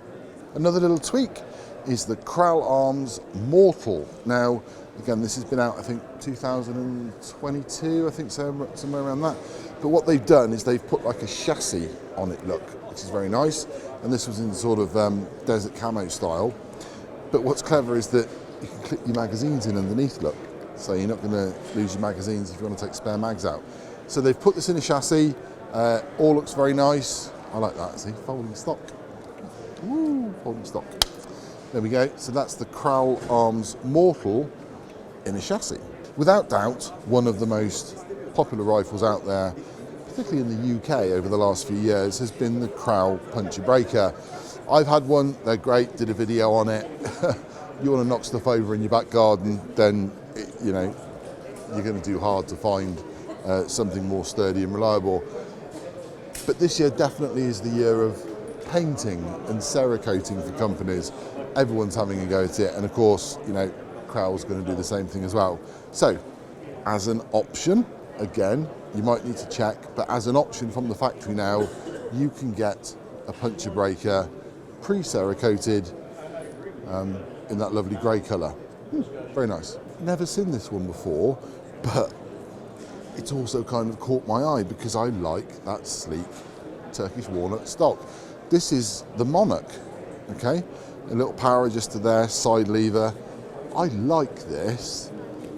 Another little tweak is the Karl Arms Mortal. Now, again, this has been out, I think, 2022, I think, somewhere around that. But what they've done is they've put like a chassis on it, look, which is very nice. And this was in sort of desert camo style. But what's clever is that you can clip your magazines in underneath, look. So you're not going to lose your magazines if you want to take spare mags out. So they've put this in a chassis. All looks very nice. I like that, see, folding stock. Woo, folding stock. There we go. So that's the Karl Arms Mortal in a chassis. Without doubt, one of the most popular rifles out there, particularly in the UK over the last few years, has been the Karl Puncher Breaker. I've had one, they're great, did a video on it. You want to knock stuff over in your back garden, then, you know, you're going to do hard to find something more sturdy and reliable. But this year definitely is the year of painting and Cerakoting for companies. Everyone's having a go at it, and of course, you know, Karl's going to do the same thing as well. So, as an option, again, you might need to check, but as an option from the factory now, you can get a Puncher Breaker pre-Cerakoted in that lovely grey colour. Very nice. Never seen this one before, but it's also kind of caught my eye because I like that sleek Turkish walnut stock. This is the Monarch, okay? A little power adjuster there, side lever. I like this.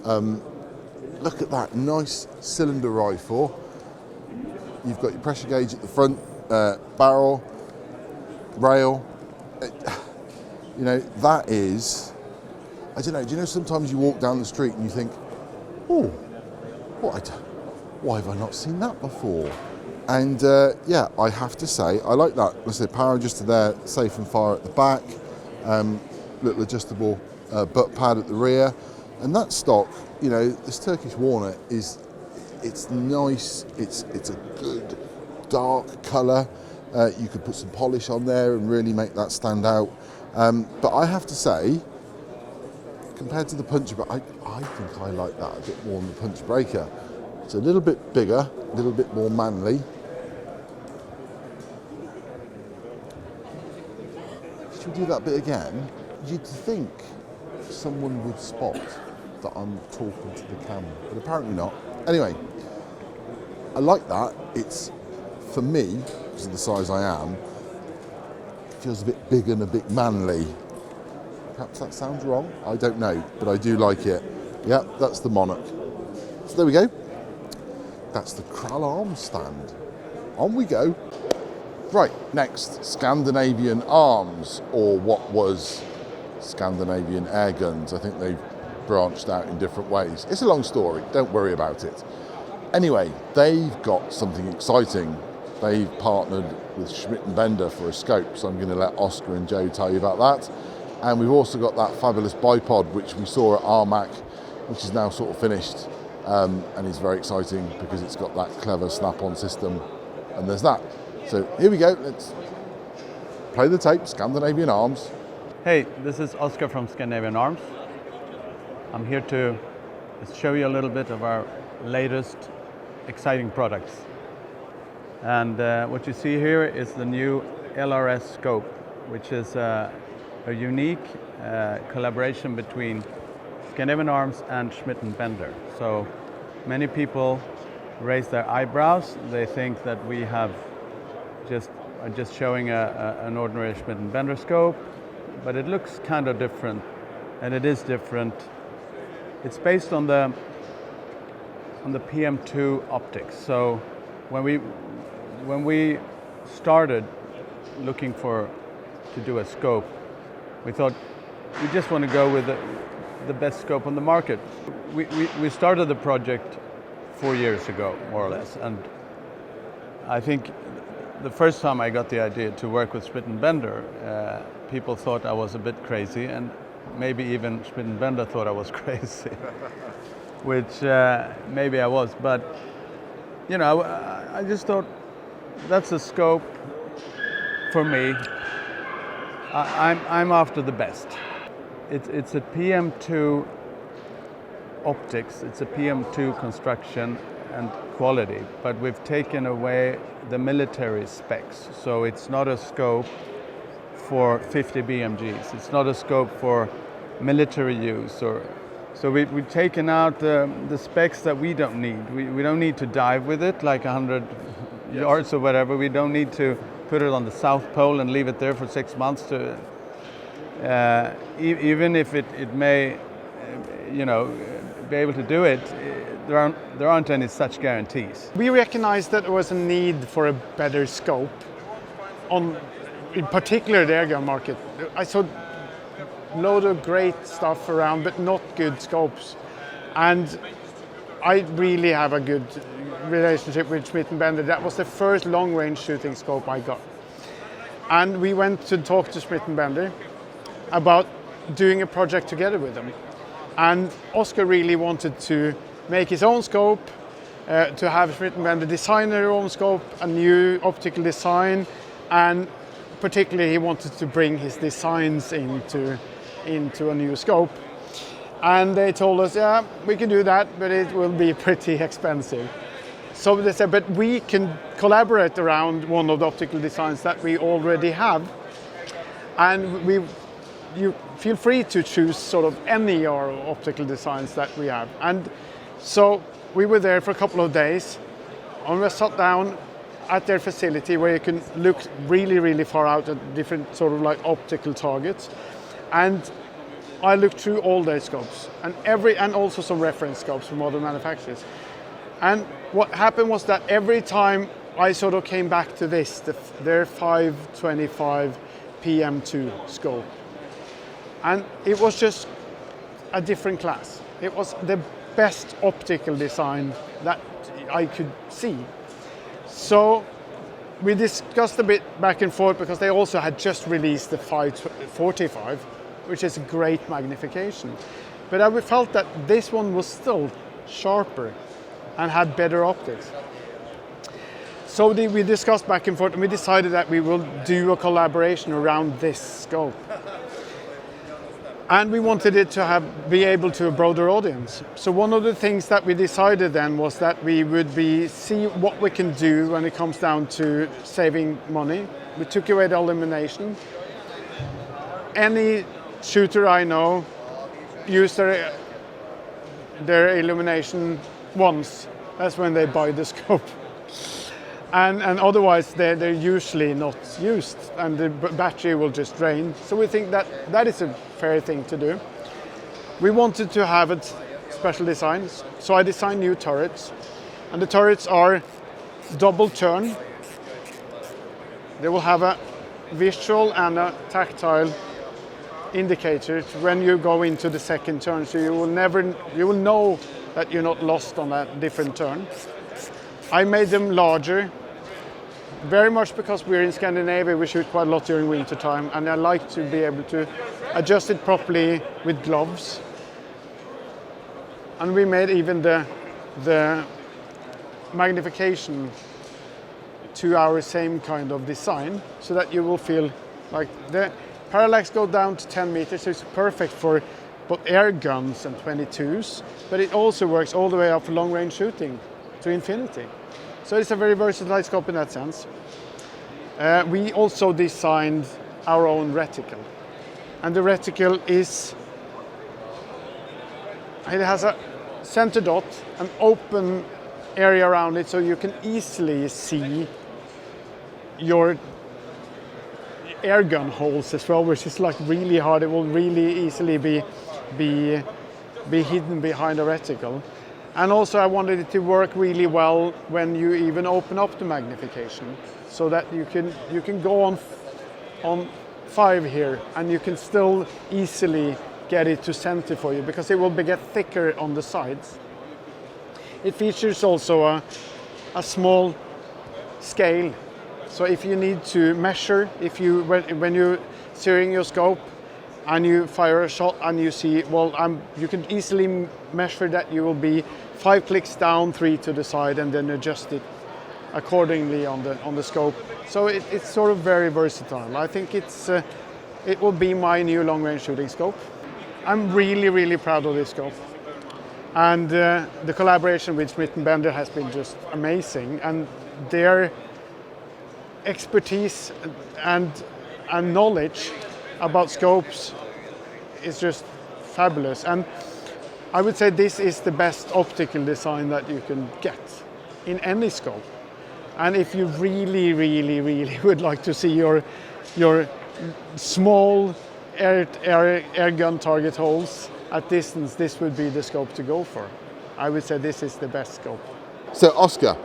Look at that nice cylinder rifle. You've got your pressure gauge at the front, barrel, rail. You know, that is, I don't know, do you know sometimes you walk down the street and you think, oh, why have I not seen that before? And yeah, I have to say, I like that. Let's say power adjuster there, safe and fire at the back, little adjustable butt pad at the rear. And that stock, you know, this Turkish walnut is, it's nice, it's a good dark colour. You could put some polish on there and really make that stand out. But I have to say, compared to the Puncher, I think I like that a bit more than the Puncher Breaker. It's a little bit bigger, a little bit more manly. do that bit again, you'd think someone would spot that I'm talking to the camera, but apparently not. Anyway, I like that. It's, for me, because of the size I am, it feels a bit big and a bit manly. Perhaps that sounds wrong, I don't know, but I do like it. Yep, that's the Monarch. So there we go. That's the Karl Arms stand. On we go. Right, next, Scandinavian Arms, or what was Scandinavian Airguns. I think they've branched out in different ways. It's a long story, don't worry about it. Anyway, they've got something exciting. They've partnered with Schmidt and Bender for a scope, so I'm going to let Oscar and Joe tell you about that. And we've also got that fabulous bipod, which we saw at Airmaks, which is now sort of finished, and is very exciting because it's got that clever snap-on system, and there's that. So here we go, let's play the tape, Scandinavian Arms. Hey, this is Oscar from Scandinavian Arms. I'm here to show you a little bit of our latest exciting products. And what you see here is the new LRS scope, which is a unique collaboration between Scandinavian Arms and Schmidt and Bender. So many people raise their eyebrows. They think that we have are just showing an ordinary Schmidt and Bender scope, but it looks kind of different, and it is different. It's based on the PM2 optics. So when we started looking to do a scope, we thought we just want to go with the best scope on the market. We started the project 4 years ago, more or less, and I think the first time I got the idea to work with Schmidt and Bender, people thought I was a bit crazy, and maybe even Schmidt and Bender thought I was crazy, which maybe I was, but you know, I just thought that's a scope for me. I'm after the best. It's a PM2 optics, it's a PM2 construction and quality, but we've taken away the military specs. So it's not a scope for 50 BMGs. It's not a scope for military use. So we've taken out the specs that we don't need. We don't need to dive with it like 100 yards or whatever. We don't need to put it on the South Pole and leave it there for 6 months to, even if it may, be able to do it, there aren't any such guarantees. We recognized that there was a need for a better scope on, in particular, the airgun market. I saw a load of great stuff around, but not good scopes. And I really have a good relationship with Schmidt and Bender. That was the first long-range shooting scope I got. And we went to talk to Schmidt and Bender about doing a project together with them. And Oscar really wanted to make his own scope, to have Schmidt and Bender design their own scope, a new optical design, and particularly he wanted to bring his designs into a new scope. And they told us, yeah, we can do that, but it will be pretty expensive. So they said, but we can collaborate around one of the optical designs that we already have. And you feel free to choose sort of any or optical designs that we have. And so we were there for a couple of days, and we sat down at their facility where you can look really, really far out at different sort of like optical targets. And I looked through all their scopes and also some reference scopes from other manufacturers. And what happened was that every time I sort of came back to this, their 525 PM2 scope, and it was just a different class. It was the best optical design that I could see. So we discussed a bit back and forth because they also had just released the 545, which is a great magnification. But I felt that this one was still sharper and had better optics. So we discussed back and forth, and we decided that we will do a collaboration around this scope. And we wanted it to be able to a broader audience. So one of the things that we decided then was that we would see what we can do when it comes down to saving money. We took away the illumination. any shooter I know use their illumination once. That's when they buy the scope. And otherwise they're usually not used, and the battery will just drain. So we think that is a fair thing to do. We wanted to have it special designs, so I designed new turrets. And the turrets are double turn. They will have a visual and a tactile indicator when you go into the second turn, so you will know that you're not lost on a different turn. I made them larger, very much because we're in Scandinavia, we shoot quite a lot during winter time, and I like to be able to adjust it properly with gloves. And we made even the magnification to our same kind of design, so that you will feel like the parallax go down to 10 meters, so it's perfect for both air guns and 22s, but it also works all the way up for long range shooting to infinity. So it's a very versatile scope in that sense. We also designed our own reticle, and the reticle it has a center dot, an open area around it, so you can easily see your air gun holes as well, which is like really hard. It will really easily be hidden behind a reticle. And also I wanted it to work really well when you even open up the magnification, so that you can go on 5 here, and you can still easily get it to center for you, because it will get thicker on the sides. It features also a small scale, so if you need to measure, when you're steering your scope and you fire a shot and you see, you can easily measure that you will be 5 clicks down, 3 to the side, and then adjust it accordingly on the scope. So it's sort of very versatile. I think it will be my new long-range shooting scope. I'm really, really proud of this scope. And the collaboration with Schmidt and Bender has been just amazing, and their expertise and knowledge about scopes is just fabulous. And I would say this is the best optical design that you can get in any scope. And if you really, really, really would like to see your small air gun target holes at distance, this would be the scope to go for. I would say this is the best scope. So Oscar,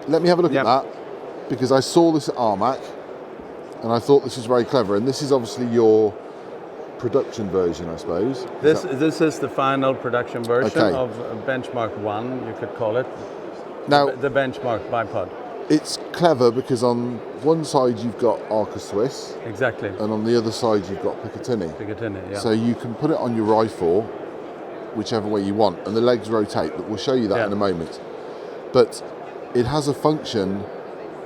let me have a look at that, because I saw this at Airmaks and I thought this was very clever. And this is obviously your production version, I suppose. This is the final production version of Benchmark 1, you could call it. Now, the Benchmark bipod. It's clever because on one side you've got Arca Swiss. Exactly. And on the other side you've got Picatinny. Picatinny, yeah. So you can put it on your rifle whichever way you want, and the legs rotate, but we'll show you that in a moment. But it has a function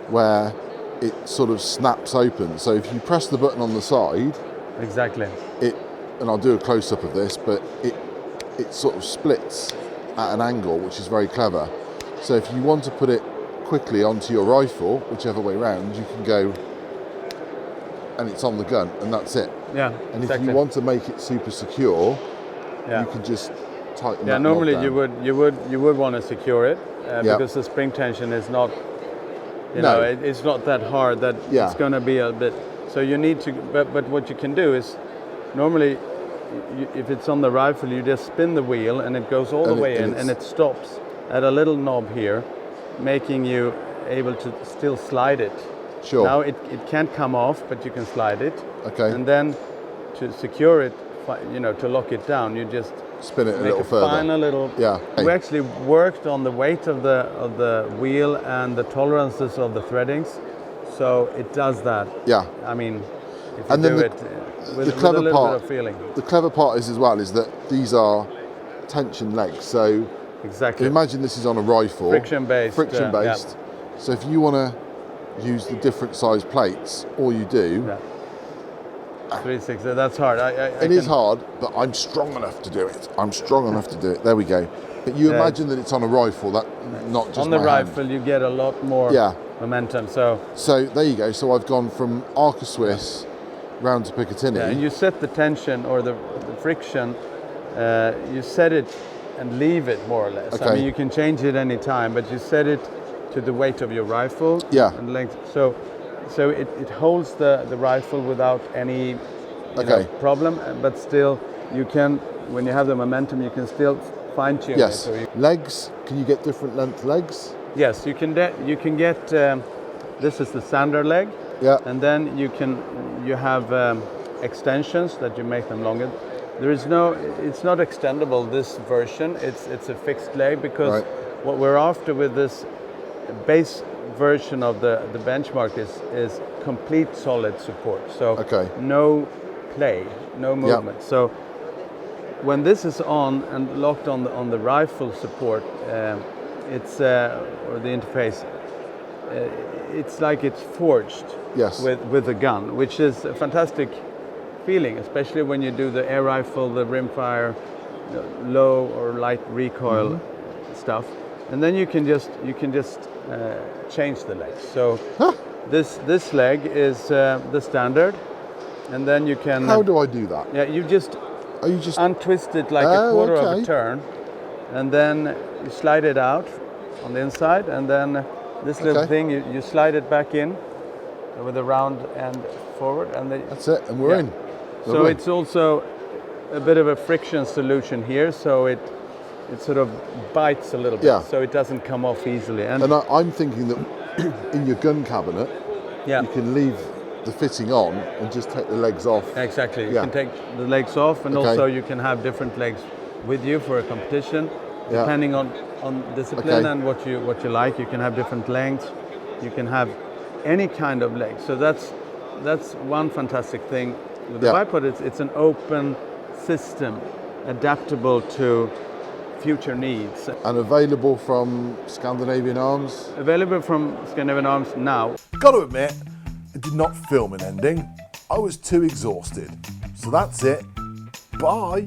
where it sort of snaps open. So if you press the button on the side, exactly, and I'll do a close-up of this, but it sort of splits at an angle, which is very clever. So if you want to put it quickly onto your rifle, whichever way round, you can go, and it's on the gun, and that's it. Yeah. And if you want to make it super secure, you can just tighten that knob normally down. you would want to secure it because the spring tension is not, it's not that hard that it's going to be a bit. So you need to, but what you can do is, normally, if it's on the rifle, you just spin the wheel and it goes all the way in, and it stops at a little knob here, making you able to still slide it. Sure. Now it can't come off, but you can slide it. Okay. And then to secure it, to lock it down, you just spin it a make little further. Final little. Yeah. We actually worked on the weight of the wheel and the tolerances of the threadings, so it does that. Yeah. I mean, if you And then do it with a little bit of feeling. The clever part is that these are tension legs. So exactly. Imagine this is on a rifle. Friction based. So if you want to use the different size plates, all you do. 360. That's hard. It is hard, but I'm strong enough to do it. There we go. But you imagine that it's on a rifle, that not just on the my rifle, hand. you get a lot more momentum. So there you go. So I've gone from Arca Swiss round to Picatinny. Yeah, and you set the tension or the friction, you set it and leave it more or less. Okay. I mean, you can change it any time, but you set it to the weight of your rifle. Yeah. And length. So it holds the rifle without any problem, but still you can, when you have the momentum, you can still fine tune it. Yes. So Legs, can you get different length legs? yes, you can get, this is the standard leg. Yeah. And then you have extensions that you make them longer. It's not extendable, this version. It's a fixed leg because what we're after with this base version of the benchmark is complete solid support. So no play, no movement. Yeah. So when this is on and locked on the rifle support, it's or the interface, it's like it's forged with the gun, which is a fantastic feeling, especially when you do the air rifle, the rimfire, low or light recoil stuff, and then you can just change the legs. So this leg is the standard, and then you can. How do I do that? Yeah, you just untwist it like a quarter of a turn, and then you slide it out on the inside, and then this little thing you slide it back in with a round end forward, and that's it, and we're in. So Lovely. it's also a bit of a friction solution here, so it sort of bites a little bit, so it doesn't come off easily. And I'm thinking that in your gun cabinet, you can leave the fitting on and just take the legs off. Exactly, you can take the legs off, and also you can have different legs with you for a competition, depending on discipline and what you like. You can have different lengths. You can have any kind of leg. So that's one fantastic thing with the bipod. It's an open system, adaptable to future needs. And available from Scandinavian Arms? Available from Scandinavian Arms now. Got to admit, it did not film an ending. I was too exhausted. So that's it. Bye.